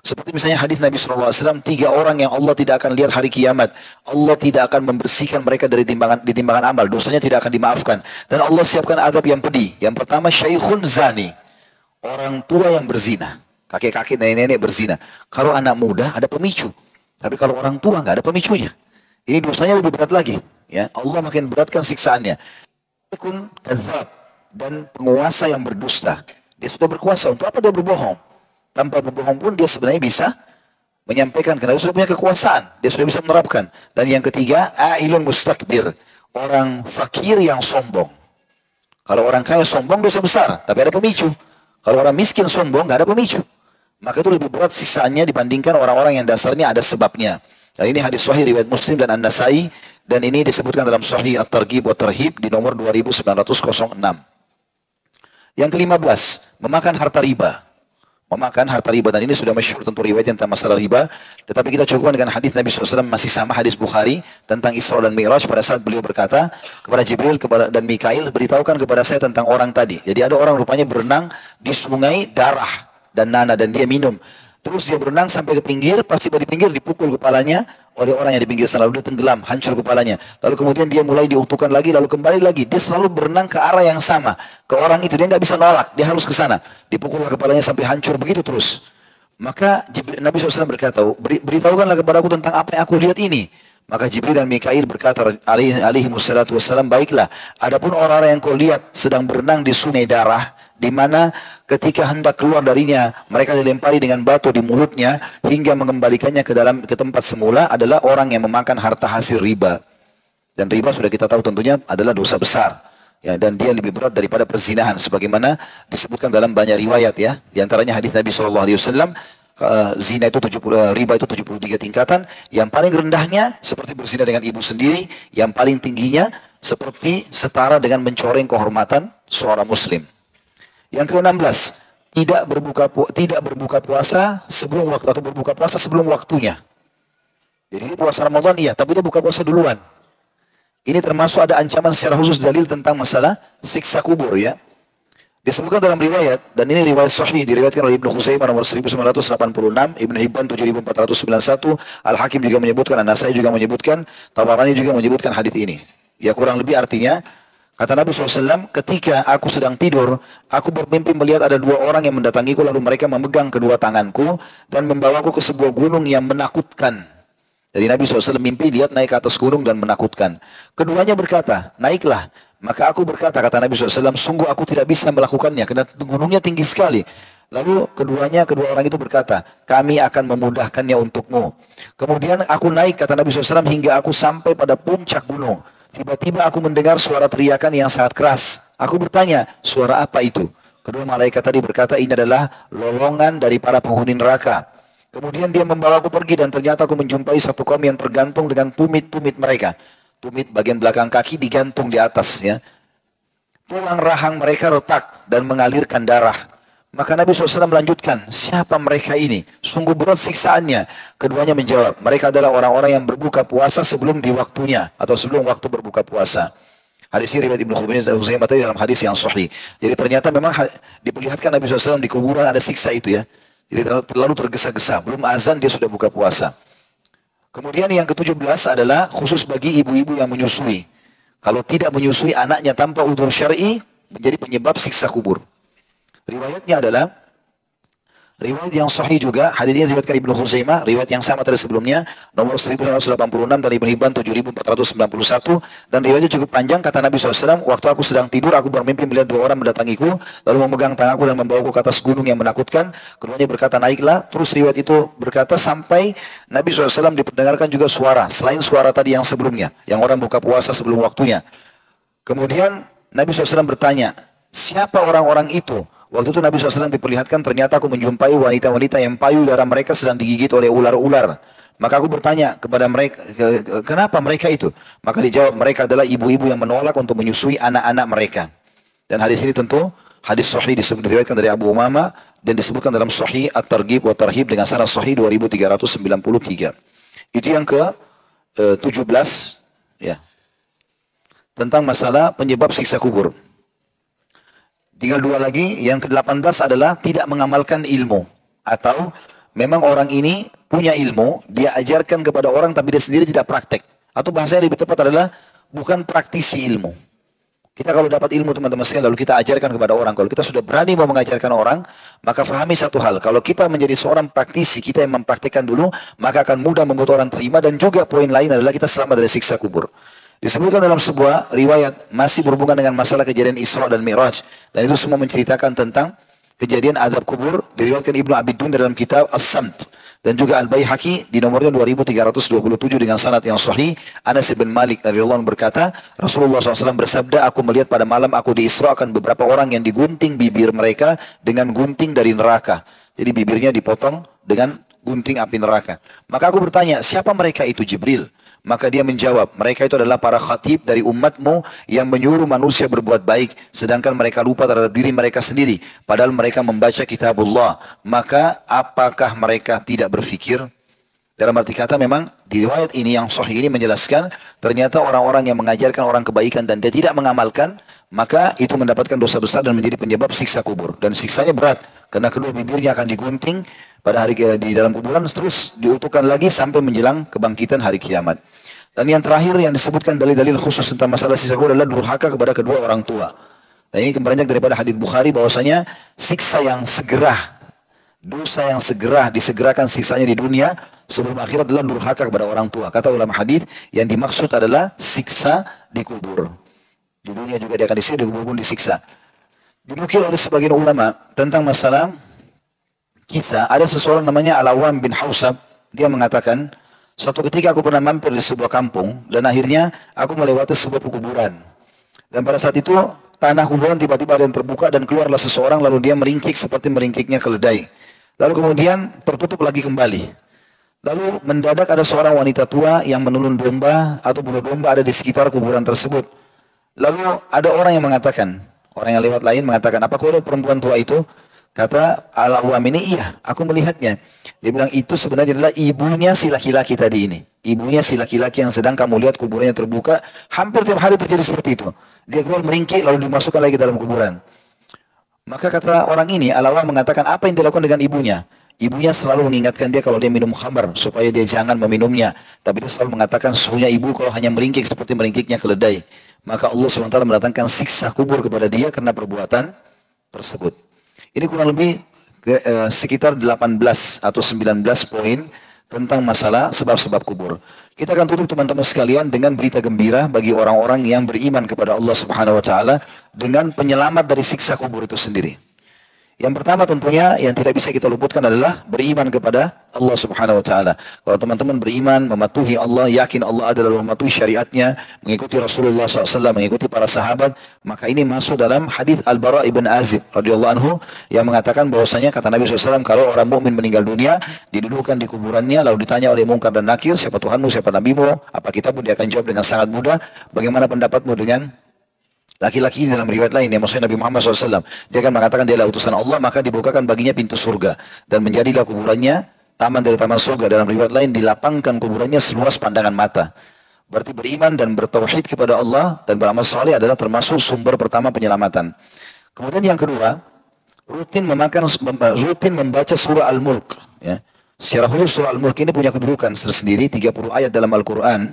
Seperti misalnya hadis Nabi SAW, 3 orang yang Allah tidak akan lihat hari kiamat. Allah tidak akan membersihkan mereka dari timbangan amal. Dosanya tidak akan dimaafkan. Dan Allah siapkan azab yang pedih. Yang pertama, syaikhun zani. Orang tua yang berzina. Kakek-kakek, nenek-nenek berzina. Kalau anak muda ada pemicu. Tapi kalau orang tua nggak ada pemicunya. Ini dosanya lebih berat lagi. Ya, Allah makin beratkan siksaannya. Kadzab dan penguasa yang berdusta. Dia sudah berkuasa. Untuk apa dia berbohong? Tanpa berbohong pun dia sebenarnya bisa menyampaikan. Karena dia sudah punya kekuasaan. Dia sudah bisa menerapkan. Dan yang ketiga, ailun mustakbir. Orang fakir yang sombong. Kalau orang kaya sombong dosa besar. Tapi ada pemicu. Kalau orang miskin sombong nggak ada pemicu. Maka itu lebih berat siksaannya dibandingkan orang-orang yang dasarnya ada sebabnya. Dan ini hadis sahih riwayat Muslim dan An-Nasai. Dan ini disebutkan dalam Sahih At-Targhib wa Tarhib di nomor 2906. Yang ke-15, memakan harta riba. Memakan harta riba, dan ini sudah masyhur tentu riwayat tentang masalah riba. Tetapi kita cukupkan dengan hadis Nabi SAW masih sama hadis Bukhari tentang Isra dan Mi'raj pada saat beliau berkata kepada Jibril dan Mikail, beritahukan kepada saya tentang orang tadi. Jadi ada orang rupanya berenang di sungai darah dan nanah dan dia minum. Terus dia berenang sampai ke pinggir, pas tiba di pinggir dipukul kepalanya oleh orang yang di pinggir sana, lalu dia tenggelam, hancur kepalanya. Lalu kemudian dia mulai diutuhkan lagi, lalu kembali lagi. Dia selalu berenang ke arah yang sama, ke orang itu. Dia nggak bisa nolak, dia harus ke sana. Dipukul kepalanya sampai hancur, begitu terus. Maka Nabi SAW berkata, beritahukanlah kepada aku tentang apa yang aku lihat ini. Maka Jibril dan Mikail berkata, alaihi wassalatu wassalam, baiklah. Adapun orang-orang yang kau lihat sedang berenang di sungai darah, di mana ketika hendak keluar darinya mereka dilempari dengan batu di mulutnya hingga mengembalikannya ke tempat semula adalah orang yang memakan harta hasil riba. Dan riba sudah kita tahu tentunya adalah dosa besar. Ya, dan dia lebih berat daripada perzinahan sebagaimana disebutkan dalam banyak riwayat ya. Di antaranya hadis Nabi SAW, zina itu 70, riba itu 73 tingkatan. Yang paling rendahnya seperti berzina dengan ibu sendiri, yang paling tingginya seperti setara dengan mencoreng kehormatan seorang muslim. Yang ke-16, tidak berbuka puasa sebelum waktu atau berbuka puasa sebelum waktunya. Jadi puasa Ramadan iya, tapi dia buka puasa duluan. Ini termasuk ada ancaman secara khusus dalil tentang masalah siksa kubur ya. Disebutkan dalam riwayat, dan ini riwayat sahih diriwayatkan oleh Ibnu Khuzaimah nomor 1986, Ibnu Hibban 7491, Al-Hakim juga menyebutkan, An-Nasai juga menyebutkan, Tabarani juga menyebutkan hadis ini. Ya kurang lebih artinya Kata Nabi SAW, ketika aku sedang tidur, aku bermimpi melihat ada dua orang yang mendatangiku, lalu mereka memegang kedua tanganku dan membawaku ke sebuah gunung yang menakutkan. Jadi Nabi SAW mimpi lihat naik ke atas gunung dan menakutkan. Keduanya berkata, naiklah. Maka aku berkata, kata Nabi SAW, sungguh aku tidak bisa melakukannya karena gunungnya tinggi sekali. Lalu kedua orang itu berkata, kami akan memudahkannya untukmu. Kemudian aku naik, kata Nabi SAW, hingga aku sampai pada puncak gunung. Tiba-tiba aku mendengar suara teriakan yang sangat keras. Aku bertanya, suara apa itu? Kedua malaikat tadi berkata, ini adalah lolongan dari para penghuni neraka. Kemudian dia membawaku pergi dan ternyata aku menjumpai satu kaum yang tergantung dengan tumit-tumit mereka. Tumit bagian belakang kaki digantung di atas. Ya. Tulang rahang mereka retak dan mengalirkan darah. Maka Nabi SAW melanjutkan, siapa mereka ini? Sungguh berat siksaannya. Keduanya menjawab, mereka adalah orang-orang yang berbuka puasa sebelum di waktunya. Atau sebelum waktu berbuka puasa. Hadis ini riwayat Ibnu Khuzaimah tadi dalam hadis yang sahih. Jadi ternyata memang diperlihatkan Nabi SAW di kuburan ada siksa itu ya. Jadi terlalu tergesa-gesa. Belum azan dia sudah buka puasa. Kemudian yang ke-17 adalah khusus bagi ibu-ibu yang menyusui. Kalau tidak menyusui anaknya tanpa udzur syar'i menjadi penyebab siksa kubur. Riwayatnya adalah riwayat yang sahih juga. Hadis ini diriwayatkan Ibnu Khuzaimah, riwayat yang sama tadi sebelumnya, nomor 1986 dan Ibnu Hibban 7491 dan riwayatnya cukup panjang. Kata Nabi SAW, waktu aku sedang tidur aku bermimpi melihat dua orang mendatangiku lalu memegang tanganku dan membawaku ke atas gunung yang menakutkan. Keduanya berkata naiklah. Terus riwayat itu berkata sampai Nabi SAW diperdengarkan juga suara selain suara tadi yang sebelumnya, yang orang buka puasa sebelum waktunya. Kemudian Nabi SAW bertanya, siapa orang-orang itu? Waktu itu Nabi SAW diperlihatkan ternyata aku menjumpai wanita-wanita yang payung darah mereka sedang digigit oleh ular-ular. Maka aku bertanya kepada mereka, kenapa mereka itu? Maka dijawab, mereka adalah ibu-ibu yang menolak untuk menyusui anak-anak mereka. Dan hadis ini tentu hadis sahih diriwayatkan dari Abu Umamah dan disebutkan dalam Sahih At-Targhib wa Tarhib dengan sanad sahih 2393. Itu yang ke-17 ya. Tentang masalah penyebab siksa kubur. Tinggal dua lagi, yang ke-18 adalah tidak mengamalkan ilmu. Atau memang orang ini punya ilmu, dia ajarkan kepada orang tapi dia sendiri tidak praktek. Atau bahasanya lebih tepat adalah bukan praktisi ilmu. Kita kalau dapat ilmu teman-teman sekalian lalu kita ajarkan kepada orang. Kalau kita sudah berani mau mengajarkan orang, maka fahami satu hal. Kalau kita menjadi seorang praktisi, kita yang mempraktikkan dulu, maka akan mudah membuat orang terima. Dan juga poin lain adalah kita selamat dari siksa kubur. Disebutkan dalam sebuah riwayat masih berhubungan dengan masalah kejadian Isra dan Mi'raj. Dan itu semua menceritakan tentang kejadian azab kubur. Diriwayatkan Ibnu Abi Dunya dalam kitab As-Samt. Dan juga Al-Baihaqi di nomornya 2327 dengan sanad yang sahih. Anas bin Malik radhiyallahu anhu berkata, Rasulullah SAW bersabda, aku melihat pada malam aku diisrakan beberapa orang yang digunting bibir mereka dengan gunting dari neraka. Jadi bibirnya dipotong dengan gunting api neraka. Maka aku bertanya, siapa mereka itu Jibril? Maka dia menjawab, mereka itu adalah para khatib dari umatmu yang menyuruh manusia berbuat baik, sedangkan mereka lupa terhadap diri mereka sendiri, padahal mereka membaca kitabullah. Maka apakah mereka tidak berfikir? Dalam arti kata memang di riwayat ini yang sahih ini menjelaskan, ternyata orang-orang yang mengajarkan orang kebaikan dan dia tidak mengamalkan, maka itu mendapatkan dosa besar dan menjadi penyebab siksa kubur. Dan siksanya berat, karena kedua bibirnya akan digunting pada hari di dalam kuburan, terus diutuhkan lagi sampai menjelang kebangkitan hari kiamat. Dan yang terakhir yang disebutkan dalil-dalil khusus tentang masalah siksa kubur adalah durhaka kepada kedua orang tua. Dan ini beranjak daripada hadits Bukhari bahwasanya siksa yang segera, dosa yang segera disegerakan siksanya di dunia sebelum akhirat adalah durhaka kepada orang tua. Kata ulama hadits yang dimaksud adalah siksa di kubur. Di dunia juga dia akan disiksa, di kubur pun disiksa. Dinukil oleh sebagian ulama tentang masalah kisah, ada seseorang namanya Al-Awwam bin Hausab, dia mengatakan, suatu ketika aku pernah mampir di sebuah kampung, dan akhirnya aku melewati sebuah kuburan. Dan pada saat itu, tanah kuburan tiba-tiba ada yang terbuka, dan keluarlah seseorang, lalu dia meringkik seperti meringkiknya keledai. Lalu kemudian tertutup lagi kembali. Lalu mendadak ada seorang wanita tua yang menulun domba, atau bulu domba ada di sekitar kuburan tersebut. Lalu ada orang yang mengatakan, orang yang lewat lain mengatakan, apa kau lihat perempuan tua itu? Kata Al-Awwam ini, iya, aku melihatnya. Dia bilang, itu sebenarnya adalah ibunya si laki-laki tadi ini. Ibunya si laki-laki yang sedang kamu lihat kuburannya terbuka. Hampir tiap hari terjadi seperti itu. Dia keluar meringkik, lalu dimasukkan lagi dalam kuburan. Maka kata orang ini, Al-Awwam mengatakan, apa yang dilakukan dengan ibunya? Ibunya selalu mengingatkan dia kalau dia minum khamar, supaya dia jangan meminumnya. Tapi dia selalu mengatakan, sesungguhnya ibu kalau hanya meringkik seperti meringkiknya keledai. maka Allah SWT mendatangkan siksa kubur kepada dia karena perbuatan tersebut. Ini kurang lebih sekitar 18 atau 19 poin tentang masalah sebab-sebab kubur. Kita akan tutup teman-teman sekalian dengan berita gembira bagi orang-orang yang beriman kepada Allah Subhanahu wa taala dengan penyelamat dari siksa kubur itu sendiri. Yang pertama tentunya yang tidak bisa kita luputkan adalah beriman kepada Allah Subhanahu wa taala. Kalau teman-teman beriman, mematuhi Allah, yakin Allah adalah mematuhi syariatnya, mengikuti Rasulullah SAW, mengikuti para sahabat, maka ini masuk dalam hadis Al-Bara ibn Azib radhiyallahu anhu yang mengatakan bahwasanya kata Nabi SAW, kalau orang mukmin meninggal dunia, didudukkan di kuburannya, lalu ditanya oleh Munkar dan Nakir, siapa Tuhanmu, siapa Nabimu, apa kitabmu, dia akan jawab dengan sangat mudah, bagaimana pendapatmu dengan laki-laki ini. Dalam riwayat lain yang maksudnya Nabi Muhammad SAW, dia akan mengatakan dia adalah utusan Allah, maka dibukakan baginya pintu surga dan menjadilah kuburannya taman dari taman surga. Dalam riwayat lain dilapangkan kuburannya seluas pandangan mata. Berarti beriman dan bertauhid kepada Allah dan beramal saleh adalah termasuk sumber pertama penyelamatan. Kemudian yang kedua, rutin membaca surah Al-Mulk. Ya. Secara khusus surah Al-Mulk ini punya kedudukan tersendiri, 30 ayat dalam Al-Quran.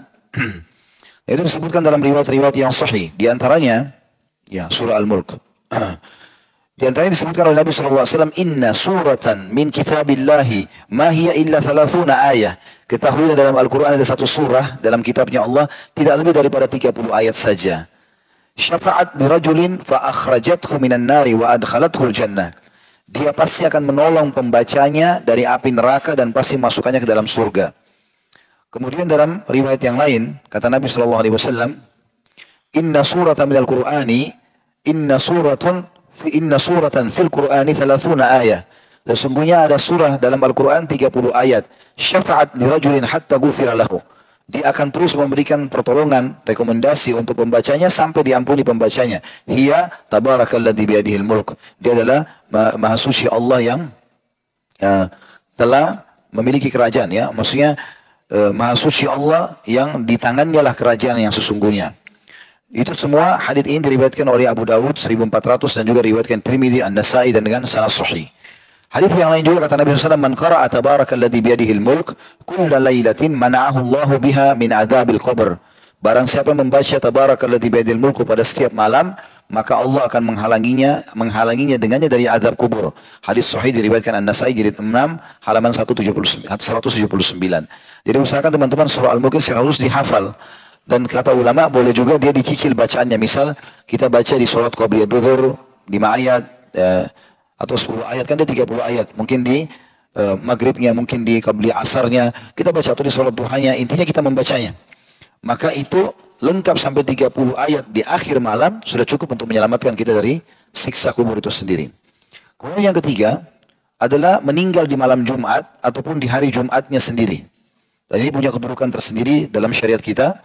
Itu disebutkan dalam riwayat-riwayat yang sahih. Di antaranya, ya, surah Al-Mulk. Di antaranya disebutkan oleh Nabi SAW, Inna suratan min kitabillahi ma hiya illa 30 ayah. Ketahuilah dalam Al-Quran ada satu surah dalam kitabnya Allah, tidak lebih daripada 30 ayat saja. Syafa'at lirajulin fa akhrajathu minan nari wa adkhalathu al-jannah. Dia pasti akan menolong pembacanya dari api neraka dan pasti masukkannya ke dalam surga. Kemudian dalam riwayat yang lain, kata Nabi SAW, Inna suratan minal Qur'ani, inna suratan fil Qur'ani 30 ayat. Sesungguhnya ada surah dalam Al-Quran 30 ayat. Syafa'at lirajulin hatta gufira lahu. Dia akan terus memberikan pertolongan, rekomendasi untuk pembacanya sampai diampuni pembacanya. Hiya tabarakalladzi biyadihil mulk. Dia adalah Maha Suci Allah yang telah memiliki kerajaan, ya. Maksudnya Maha Suci Allah yang di tangannya lah kerajaan yang sesungguhnya. Itu semua hadits ini diriwayatkan oleh Abu Dawud 1400 dan juga diriwayatkan Tirmidzi, An-Nasa'i dan dengan sanad sahih. Hadits yang lain juga kata Nabi SAW, Man qara'a tabarakalladzi biyadihil mulk kulla lailatin mana'ahu Allahu biha min adzabil qabr. Barang siapa membaca tabarakalladzi biyadihil mulk pada setiap malam, maka Allah akan menghalanginya dengannya dari azab kubur. Hadis sahih diriwayatkan An-Nasa'i jilid 6 halaman 179. Jadi usahakan teman-teman surah Al-Mulk secara khusus dihafal. Dan kata ulama boleh juga dia dicicil bacaannya. Misal kita baca di sholat qabliyah duhur 5 ayat atau 10 ayat, kan dia 30 ayat. Mungkin di maghribnya, mungkin di qabliyah asarnya kita baca, atau di sholat duhanya. Intinya kita membacanya. Maka itu lengkap sampai 30 ayat di akhir malam sudah cukup untuk menyelamatkan kita dari siksa kubur itu sendiri. Kemudian yang ketiga adalah meninggal di malam Jumat ataupun di hari Jumatnya sendiri. Dan ini punya kedudukan tersendiri dalam syariat kita.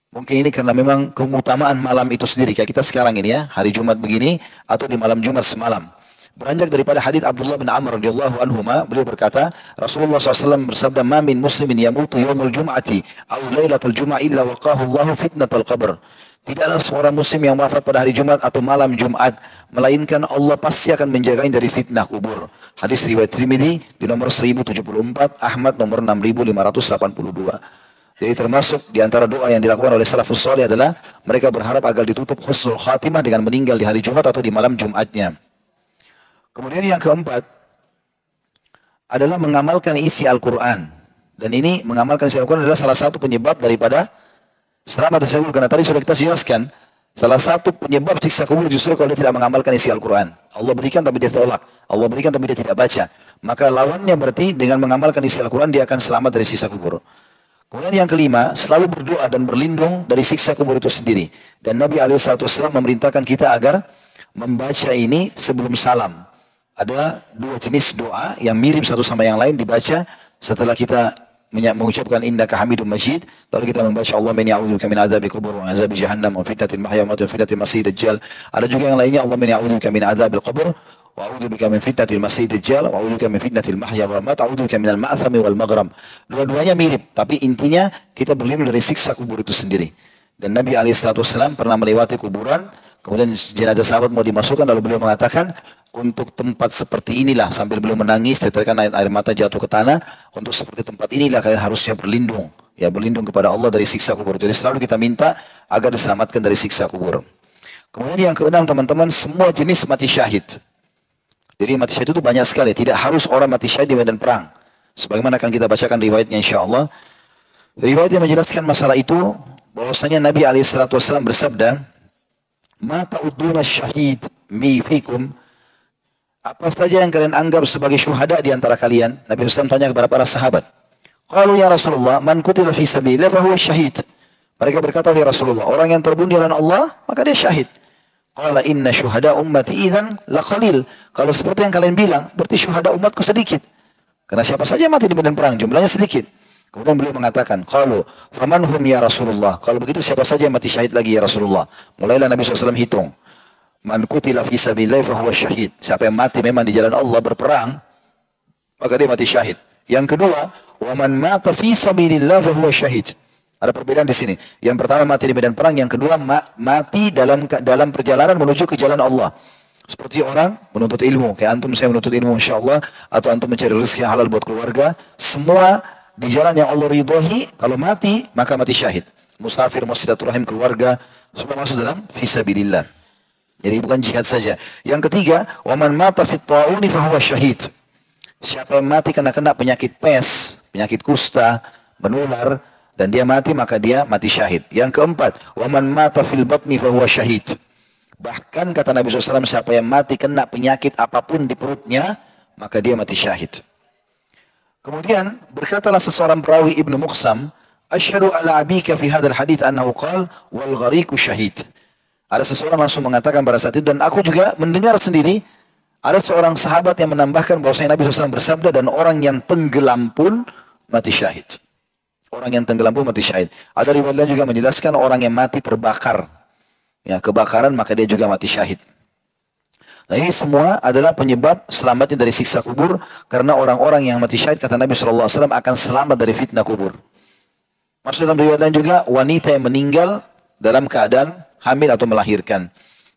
Mungkin ini karena memang keutamaan malam itu sendiri. Kayak kita sekarang ini, ya, hari Jumat begini atau di malam Jumat semalam. Beranjak daripada hadits Abdullah bin Amr radhiyallahu anhuma, beliau berkata, Rasulullah SAW bersabda, "Ma min muslimin yamutu yaumul jum'ati aw lailatul jum'ah illa waqahu Allahu fitnatal qabr." Tidaklah seorang muslim yang wafat pada hari Jumat atau malam Jumat, melainkan Allah pasti akan menjaganya dari fitnah kubur. Hadis riwayat Tirmidzi di nomor 1074, Ahmad nomor 6582. Jadi termasuk di antara doa yang dilakukan oleh salafus saleh adalah mereka berharap agar ditutup husnul khatimah dengan meninggal di hari Jumat atau di malam Jumatnya. Kemudian yang keempat adalah mengamalkan isi Al-Quran. Dan ini mengamalkan isi Al-Quran adalah salah satu penyebab daripada selamat dari siksa kubur. Karena tadi sudah kita jelaskan, salah satu penyebab siksa kubur justru kalau dia tidak mengamalkan isi Al-Quran. Allah berikan tapi dia tolak. Allah berikan tapi dia tidak baca. Maka lawannya berarti dengan mengamalkan isi Al-Quran dia akan selamat dari siksa kubur. Kemudian yang kelima, selalu berdoa dan berlindung dari siksa kubur itu sendiri. Dan Nabi SAW memerintahkan kita agar membaca ini sebelum salam. Ada dua jenis doa yang mirip satu sama yang lain dibaca setelah kita mengucapkan innaka hamidum majid, lalu kita membaca Allahumma inni a'udzubika min adzabil qabr wa azabi jahannam wa fitnatil mahya wa fitnatil masih dajjal. Ada juga yang lainnya Allahumma inni a'udzubika min adzabil qabr wa a'udzubika min fitnatil masih dajjal wa a'udzubika min fitnatil mahya wal mamat, a'udzubika minal ma'thami wal maghram. Dua-duanya mirip, tapi intinya kita berlindung dari siksa kubur itu sendiri. Dan Nabi SAW pernah melewati kuburan, kemudian jenazah sahabat mau dimasukkan, lalu beliau mengatakan, untuk tempat seperti inilah, sambil beliau menangis, tetesan air mata jatuh ke tanah, untuk seperti tempat inilah kalian harusnya berlindung Ya, berlindung kepada Allah dari siksa kubur. Jadi selalu kita minta agar diselamatkan dari siksa kubur. Kemudian yang keenam teman-teman, semua jenis mati syahid. Jadi mati syahid itu banyak sekali. Tidak harus orang mati syahid di medan perang. Sebagaimana akan kita bacakan riwayatnya insyaAllah. Riwayat yang menjelaskan masalah itu, bahwasanya Nabi SAW bersabda, "Ma ta'uduna syahid mi fikum." Apa saja yang kalian anggap sebagai syuhada di antara kalian? Nabi SAW tanya kepada para sahabat. Qalu ya Rasulullah, man qutila fi sabilillah fa huwa syahid. Mereka berkata, ya Rasulullah, orang yang terbunuh di jalan Allah, maka dia syahid. Qala inna syuhada ummati idzan laqalil. Kalau seperti yang kalian bilang, berarti syuhada umatku sedikit. Karena siapa saja mati di medan perang, jumlahnya sedikit. Kemudian beliau mengatakan, qalu faman hum ya Rasulullah. Kalau begitu siapa saja yang mati syahid lagi ya Rasulullah. Mulailah Nabi SAW hitung. Man qutila fi sabilillah fa huwa syahid. Siapa yang mati memang di jalan Allah berperang, maka dia mati syahid. Yang kedua, wa man mata fi sabilillah fa huwa syahid. Ada perbedaan di sini. Yang pertama mati di medan perang, yang kedua mati dalam perjalanan menuju ke jalan Allah. Seperti orang menuntut ilmu, kayak antum saya menuntut ilmu insyaallah, atau antum mencari rezeki yang halal buat keluarga, semua di jalan yang Allah ridhoi. Kalau mati maka mati syahid. Musafir, silaturahim keluarga, semua masuk dalam fi sabilillah. Jadi bukan jihad saja. Yang ketiga, wa man mata fit ta'uni fa huwa syahid. Siapa yang mati karena kena penyakit pes, penyakit kusta, menular, dan dia mati, maka dia mati syahid. Yang keempat, waman mata fil batni fa huwa syahid. Bahkan kata Nabi SAW, siapa yang mati kena penyakit apapun di perutnya, maka dia mati syahid. Kemudian berkatalah seseorang perawi Ibnu Muqsam, asyhadu ala abika fi hadzal hadits annahu qala wal ghariqu syahid. Ada seseorang langsung mengatakan pada saat itu, dan aku juga mendengar sendiri, ada seorang sahabat yang menambahkan bahwasanya Nabi SAW bersabda, dan orang yang tenggelam pun mati syahid. Orang yang tenggelam pun mati syahid. Ada riwayat lain juga menjelaskan orang yang mati terbakar. Ya, kebakaran maka dia juga mati syahid. Nah, ini semua adalah penyebab selamatnya dari siksa kubur, karena orang-orang yang mati syahid kata Nabi SAW akan selamat dari fitnah kubur. Maksud dalam riwayat lain juga wanita yang meninggal dalam keadaan hamil atau melahirkan.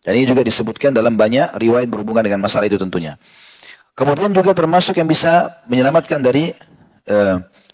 Dan ini juga disebutkan dalam banyak riwayat berhubungan dengan masalah itu tentunya. Kemudian juga termasuk yang bisa menyelamatkan dari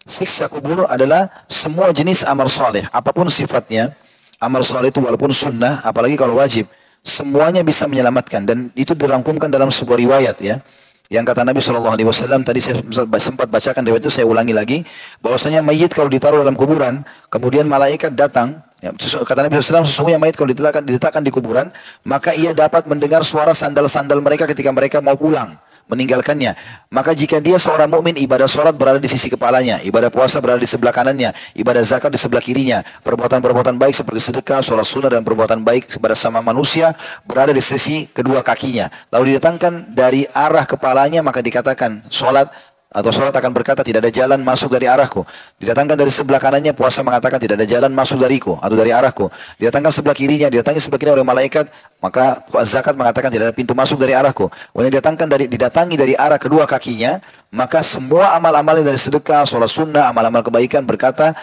siksa kubur adalah semua jenis amal saleh, apapun sifatnya. Amal saleh itu walaupun sunnah, apalagi kalau wajib, semuanya bisa menyelamatkan. Dan itu dirangkumkan dalam sebuah riwayat ya. Yang kata Nabi SAW, tadi saya sempat bacakan riwayat itu, saya ulangi lagi. Bahwasanya mayit kalau ditaruh dalam kuburan, kemudian malaikat datang. Ya, kata Nabi SAW, sesungguhnya mayit kalau diletakkan di kuburan, maka ia dapat mendengar suara sandal-sandal mereka ketika mereka mau pulang, meninggalkannya. Maka jika dia seorang mukmin, ibadah sholat berada di sisi kepalanya, ibadah puasa berada di sebelah kanannya, ibadah zakat di sebelah kirinya, perbuatan-perbuatan baik seperti sedekah, sholat sunnah, dan perbuatan baik kepada sama manusia berada di sisi kedua kakinya. Lalu didatangkan dari arah kepalanya, maka dikatakan sholat, atau sholat akan berkata, tidak ada jalan masuk dari arahku. Didatangkan dari sebelah kanannya, puasa mengatakan, tidak ada jalan masuk dariku atau dari arahku. Didatangkan sebelah kirinya, didatangi sebelah kiri oleh malaikat, maka zakat mengatakan, tidak ada pintu masuk dari arahku. Kemudian didatangi dari arah kedua kakinya, maka semua amal-amal dari sedekah, sholat sunnah, amal-amal kebaikan berkata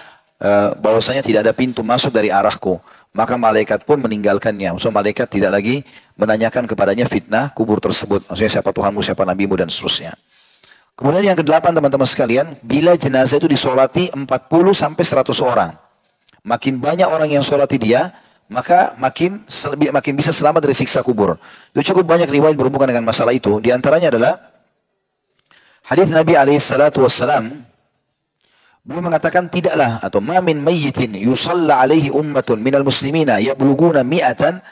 bahwasanya tidak ada pintu masuk dari arahku. Maka malaikat pun meninggalkannya. Maksudnya malaikat tidak lagi menanyakan kepadanya fitnah kubur tersebut. Maksudnya siapa Tuhanmu, siapa Nabimu, dan seterusnya. Kemudian yang kedelapan teman-teman sekalian, bila jenazah itu disolati 40 sampai 100 orang. Makin banyak orang yang solati dia, maka makin bisa selamat dari siksa kubur. Itu cukup banyak riwayat berhubungan dengan masalah itu. Di antaranya adalah hadis Nabi SAW. Beliau mengatakan, tidaklah atau ma min mayyitin yusalla alaihi ummatun minal muslimina yabluguna mi'atan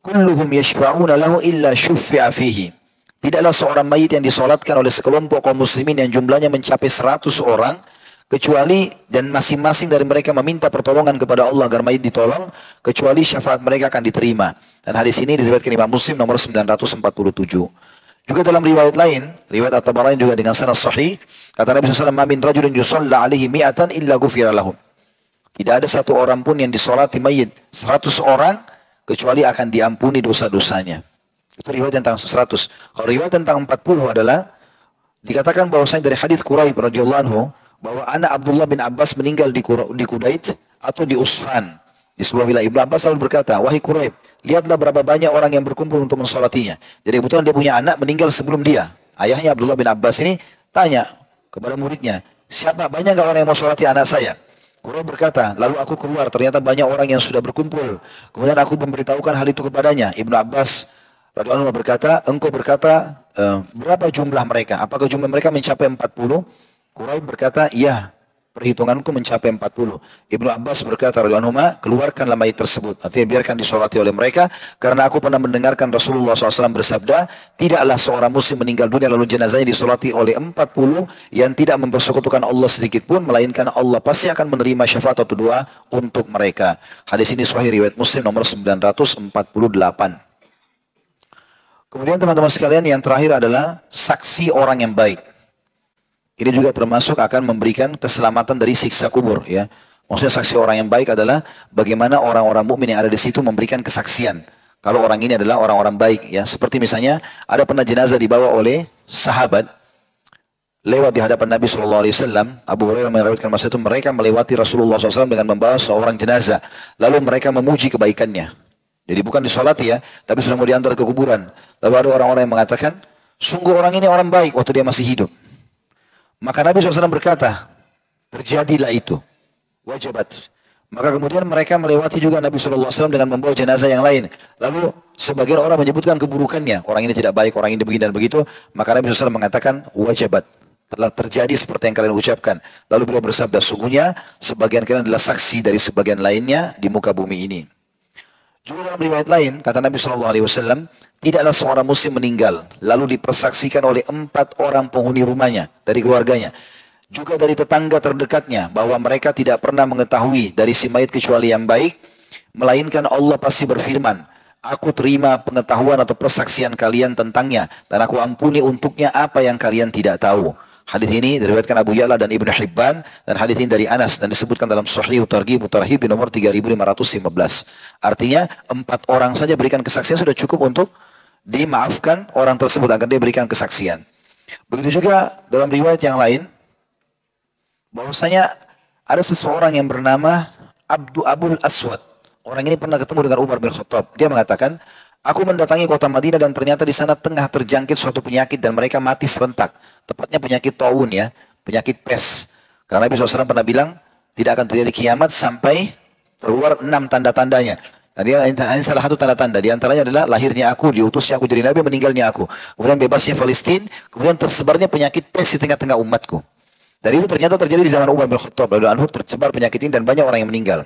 kulluhum yashfa'una lahu illa syuffi'a fihi. Tidaklah seorang mayit yang disolatkan oleh sekelompok kaum muslimin yang jumlahnya mencapai 100 orang, kecuali dan masing-masing dari mereka meminta pertolongan kepada Allah agar mayit ditolong, kecuali syafaat mereka akan diterima. Dan hadis ini diriwayatkan Imam Muslim nomor 947. Juga dalam riwayat lain, riwayat At-Tabarani juga dengan sanad sahih, kata Nabi SAW, "Ma min rajulin yusalla alaihi mi'atan illa ghufira lahu." Tidak ada satu orang pun yang disolati mayit 100 orang, kecuali akan diampuni dosa-dosanya. Itu riwayat tentang 100. Kalau riwayat tentang 40 adalah dikatakan bahwasanya dari hadis Quraib radhiyallahu anhu bahwa anak Abdullah bin Abbas meninggal di Qudait atau di Usfan, di sebuah wilayah. Ibnu Abbas selalu berkata, "Wahai Quraib, lihatlah berapa banyak orang yang berkumpul untuk mensolatinya." Jadi kebetulan dia punya anak meninggal sebelum dia. Ayahnya Abdullah bin Abbas ini tanya kepada muridnya, "Siapa banyak enggak orang yang mau solati anak saya?" Quraisy berkata, lalu aku keluar, ternyata banyak orang yang sudah berkumpul. Kemudian aku memberitahukan hal itu kepadanya. Ibnu Abbas radhiyallahu anhu berkata, engkau berkata, berapa jumlah mereka? Apakah jumlah mereka mencapai 40? Quraisy berkata, iya. Perhitunganku mencapai 40. Ibnu Abbas berkata, radhiyallahu anhu, keluarkanlah mayit tersebut. Artinya biarkan disolati oleh mereka. Karena aku pernah mendengarkan Rasulullah SAW bersabda, tidaklah seorang muslim meninggal dunia lalu jenazahnya disolati oleh 40 yang tidak mempersekutukan Allah sedikit pun, melainkan Allah pasti akan menerima syafaat atau doa untuk mereka. Hadis ini sahih riwayat Muslim nomor 948. Kemudian teman-teman sekalian, yang terakhir adalah saksi orang yang baik. Ini juga termasuk akan memberikan keselamatan dari siksa kubur, ya. Maksudnya saksi orang yang baik adalah bagaimana orang-orang mukmin yang ada di situ memberikan kesaksian. Kalau orang ini adalah orang-orang baik, ya. Seperti misalnya ada pernah jenazah dibawa oleh sahabat lewat di hadapan Nabi SAW. Abu Hurairah meriwayatkan masa itu mereka melewati Rasulullah SAW dengan membawa seorang jenazah. Lalu mereka memuji kebaikannya. Jadi bukan disolati, ya, tapi sudah mau diantar ke kuburan. Lalu ada orang-orang yang mengatakan, sungguh orang ini orang baik waktu dia masih hidup. Maka Nabi SAW berkata, terjadilah itu, wajibat. Maka kemudian mereka melewati juga Nabi SAW dengan membawa jenazah yang lain. Lalu sebagian orang menyebutkan keburukannya, orang ini tidak baik, orang ini begini dan begitu. Maka Nabi SAW mengatakan, wajibat, telah terjadi seperti yang kalian ucapkan. Lalu beliau bersabda, sungguhnya sebagian kalian adalah saksi dari sebagian lainnya di muka bumi ini. Juga dalam riwayat lain, kata Nabi SAW, tidaklah seorang muslim meninggal, lalu dipersaksikan oleh 4 orang penghuni rumahnya, dari keluarganya. Juga dari tetangga terdekatnya, bahwa mereka tidak pernah mengetahui dari si mayit kecuali yang baik, melainkan Allah pasti berfirman, aku terima pengetahuan atau persaksian kalian tentangnya, dan aku ampuni untuknya apa yang kalian tidak tahu. Hadis ini diriwayatkan Abu Ya'la dan Ibnu Hibban, dan hadis ini dari Anas dan disebutkan dalam Sahih Targhib Tarhib di nomor 3515. Artinya 4 orang saja berikan kesaksian sudah cukup untuk dimaafkan orang tersebut agar dia berikan kesaksian. Begitu juga dalam riwayat yang lain, bahwasanya ada seseorang yang bernama Abul Aswad. Orang ini pernah ketemu dengan Umar bin Khattab. Dia mengatakan, aku mendatangi kota Madinah dan ternyata di sana tengah terjangkit suatu penyakit dan mereka mati serentak. Tepatnya penyakit taun, ya, penyakit pes. Karena Nabi SAW pernah bilang, tidak akan terjadi kiamat sampai keluar 6 tanda-tandanya. Nah, ini salah satu tanda-tanda. Di antaranya adalah lahirnya aku, diutusnya aku jadi Nabi, meninggalnya aku. Kemudian bebasnya Palestina, kemudian tersebarnya penyakit pes di tengah-tengah umatku. Dari itu ternyata terjadi di zaman Umar bin Khattab. Lalu anhu tersebar penyakit ini dan banyak orang yang meninggal.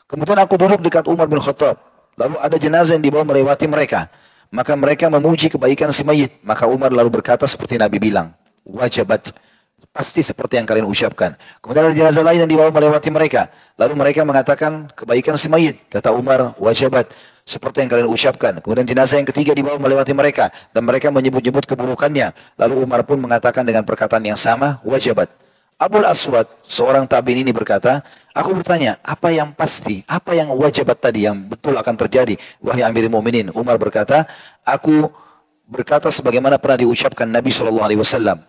Kemudian aku duduk dekat Umar bin Khattab. Lalu ada jenazah yang dibawa melewati mereka. Maka mereka memuji kebaikan si mayit. Maka Umar lalu berkata seperti Nabi bilang, wajibat, pasti seperti yang kalian ucapkan. Kemudian ada jenazah lain yang dibawa melewati mereka. Lalu mereka mengatakan kebaikan si mayit. Kata Umar, wajibat, seperti yang kalian ucapkan. Kemudian jenazah yang ketiga dibawa melewati mereka. Dan mereka menyebut-nyebut keburukannya. Lalu Umar pun mengatakan dengan perkataan yang sama, wajibat. Abul Aswad, seorang tabi'in ini berkata, aku bertanya, apa yang pasti, apa yang wajibat tadi yang betul akan terjadi? Wahai Amirul Mukminin, Umar berkata, aku berkata sebagaimana pernah diucapkan Nabi SAW,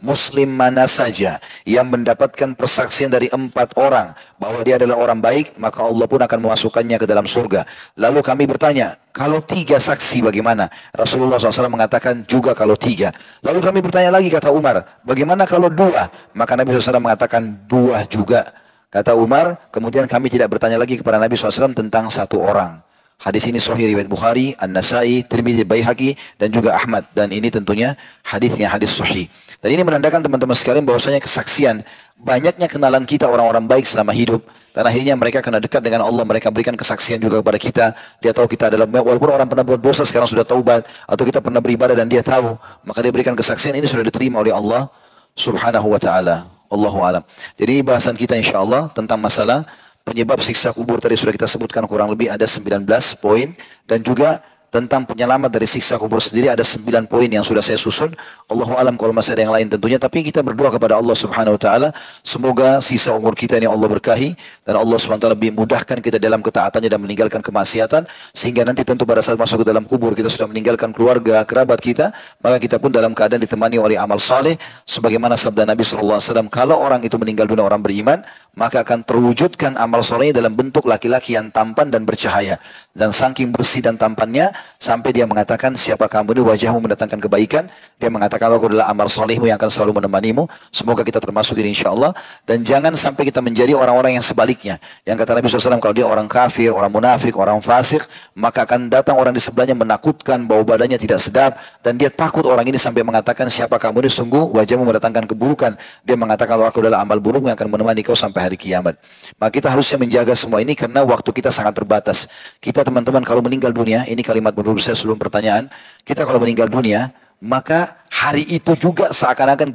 Muslim mana saja yang mendapatkan persaksian dari 4 orang bahwa dia adalah orang baik, maka Allah pun akan memasukkannya ke dalam surga. Lalu kami bertanya, kalau 3 saksi bagaimana? Rasulullah SAW mengatakan juga kalau 3. Lalu kami bertanya lagi, kata Umar, bagaimana kalau 2? Maka Nabi SAW mengatakan 2 juga. Kata Umar, kemudian kami tidak bertanya lagi kepada Nabi SAW tentang 1 orang. Hadis ini sahih riwayat Bukhari, An-Nasai, Tirmidzi, Baihaqi dan juga Ahmad, dan ini tentunya hadisnya hadis sahih. Dan ini menandakan teman-teman sekalian bahwasanya kesaksian banyaknya kenalan kita orang-orang baik selama hidup dan akhirnya mereka kena dekat dengan Allah, mereka berikan kesaksian juga kepada kita. Dia tahu kita adalah, walaupun orang pernah buat dosa sekarang sudah taubat, atau kita pernah beribadah dan dia tahu, maka dia berikan kesaksian ini sudah diterima oleh Allah Subhanahu wa taala. Allahu a'lam. Jadi bahasan kita insyaallah tentang masalah penyebab siksa kubur tadi sudah kita sebutkan kurang lebih ada 19 poin, dan juga tentang penyelamat dari siksa kubur sendiri ada 9 poin yang sudah saya susun. Allahu alam kalau masih ada yang lain tentunya, tapi kita berdoa kepada Allah Subhanahu wa taala semoga sisa umur kita ini Allah berkahi dan Allah Subhanahu wa taala lebih mudahkan kita dalam ketaatannya dan meninggalkan kemaksiatan, sehingga nanti tentu pada saat masuk ke dalam kubur kita sudah meninggalkan keluarga, kerabat kita, maka kita pun dalam keadaan ditemani oleh amal saleh sebagaimana sabda Nabi sallallahu alaihi wasallam, kalau orang itu meninggal dunia orang beriman, maka akan terwujudkan amal solehnya dalam bentuk laki-laki yang tampan dan bercahaya. Dan saking bersih dan tampannya, sampai dia mengatakan, siapa kamu ini, wajahmu mendatangkan kebaikan. Dia mengatakan, aku adalah amal solehmu yang akan selalu menemanimu. Semoga kita termasuk ini insyaAllah. Dan jangan sampai kita menjadi orang-orang yang sebaliknya. Yang kata Nabi SAW, kalau dia orang kafir, orang munafik, orang fasik, maka akan datang orang di sebelahnya menakutkan, bau badannya tidak sedap, dan dia takut orang ini sampai mengatakan, siapa kamu ini, sungguh wajahmu mendatangkan keburukan. Dia mengatakan, kalau aku adalah amal buruk yang akan menemani kau sampai hari kiamat. Maka kita harusnya menjaga semua ini karena waktu kita sangat terbatas. Kita teman-teman kalau meninggal dunia, ini kalimat menurut saya sebelum pertanyaan, kita kalau meninggal dunia, maka hari itu juga seakan-akan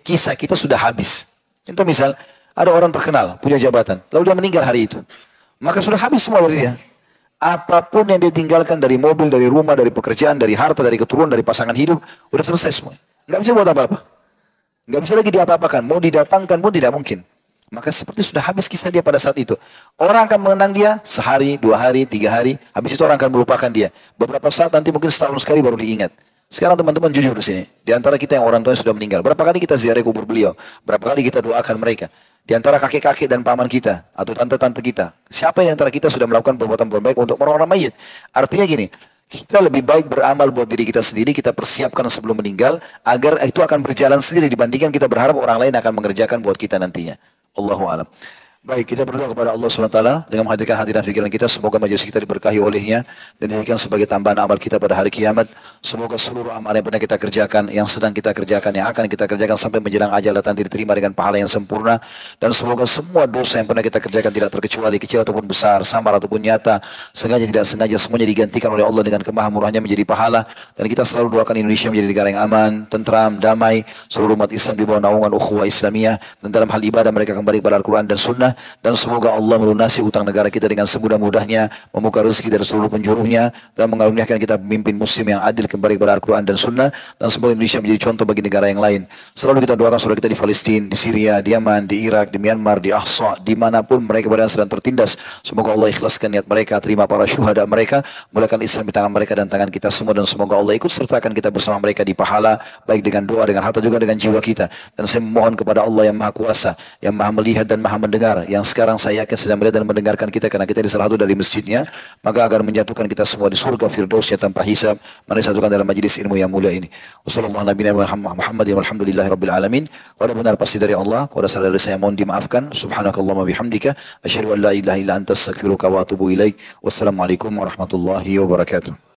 kisah kita sudah habis. Contoh misal, ada orang terkenal, punya jabatan, lalu dia meninggal hari itu. Maka sudah habis semua dari dia. Apapun yang dia tinggalkan dari mobil, dari rumah, dari pekerjaan, dari harta, dari keturunan, dari pasangan hidup, udah selesai semua. Nggak bisa buat apa-apa. Nggak bisa lagi diapa-apakan. Mau didatangkan pun tidak mungkin. Maka seperti sudah habis kisah dia pada saat itu. Orang akan mengenang dia sehari, 2 hari, 3 hari. Habis itu orang akan melupakan dia. Beberapa saat nanti mungkin setahun sekali baru diingat. Sekarang teman-teman jujur di sini. Di antara kita yang orang tua yang sudah meninggal. Berapa kali kita ziarah kubur beliau? Berapa kali kita doakan mereka? Di antara kakek-kakek dan paman kita. Atau tante-tante kita. Siapa yang di antara kita sudah melakukan perbuatan baik untuk orang-orang mayit? Artinya gini. Kita lebih baik beramal buat diri kita sendiri, kita persiapkan sebelum meninggal, agar itu akan berjalan sendiri dibandingkan kita berharap orang lain akan mengerjakan buat kita nantinya. Allahu a'lam. Baik, kita berdoa kepada Allah SWT dengan menghadirkan hati dan pikiran kita. Semoga majelis kita diberkahi olehnya dan dijadikan sebagai tambahan amal kita pada hari kiamat. Semoga seluruh amal yang pernah kita kerjakan, yang sedang kita kerjakan, yang akan kita kerjakan sampai menjelang ajal datang diterima dengan pahala yang sempurna. Dan semoga semua dosa yang pernah kita kerjakan tidak terkecuali kecil ataupun besar, samar ataupun nyata, sengaja tidak sengaja, semuanya digantikan oleh Allah dengan kemahamurahnya menjadi pahala. Dan kita selalu doakan Indonesia menjadi negara yang aman, tentram, damai, seluruh umat Islam di bawah naungan ukhuwah Islamiyah, dan dalam hal ibadah mereka kembali kepada Al-Quran dan Sunnah. Dan semoga Allah melunasi utang negara kita dengan semudah-mudahnya, membuka rezeki dari seluruh penjuruhnya, dan mengaruniakan kita pemimpin muslim yang adil kembali kepada Al-Quran dan Sunnah. Dan semoga Indonesia menjadi contoh bagi negara yang lain. Selalu kita doakan saudara kita di Palestina, di Syria, di Yaman, di Irak, di Myanmar, di Ahsa, dimanapun mereka berada sedang tertindas. Semoga Allah ikhlaskan niat mereka, terima para syuhada mereka, mulakan Islam di tangan mereka dan tangan kita semua. Dan semoga Allah ikut sertakan kita bersama mereka di pahala, baik dengan doa, dengan harta, juga dengan jiwa kita. Dan saya memohon kepada Allah yang Maha Kuasa, yang Maha Melihat dan Maha Mendengar, yang sekarang saya yakin sedang melihat dan mendengarkan kita karena kita di salah satu dari masjidnya, maka agar menjatuhkan kita semua di surga firdausnya tanpa hisab, mari satukan dalam majlis ilmu yang mulia ini. Wassalamualaikum warahmatullahi wabarakatuh. Kalau benar pasti dari Allah, kalau salah dari saya mohon dimaafkan. Subhanakallahumma bihamdika asyhadu an la ilaha illa anta astaghfiruka wa atubu ilaik. Wassalamualaikum warahmatullahi wabarakatuh.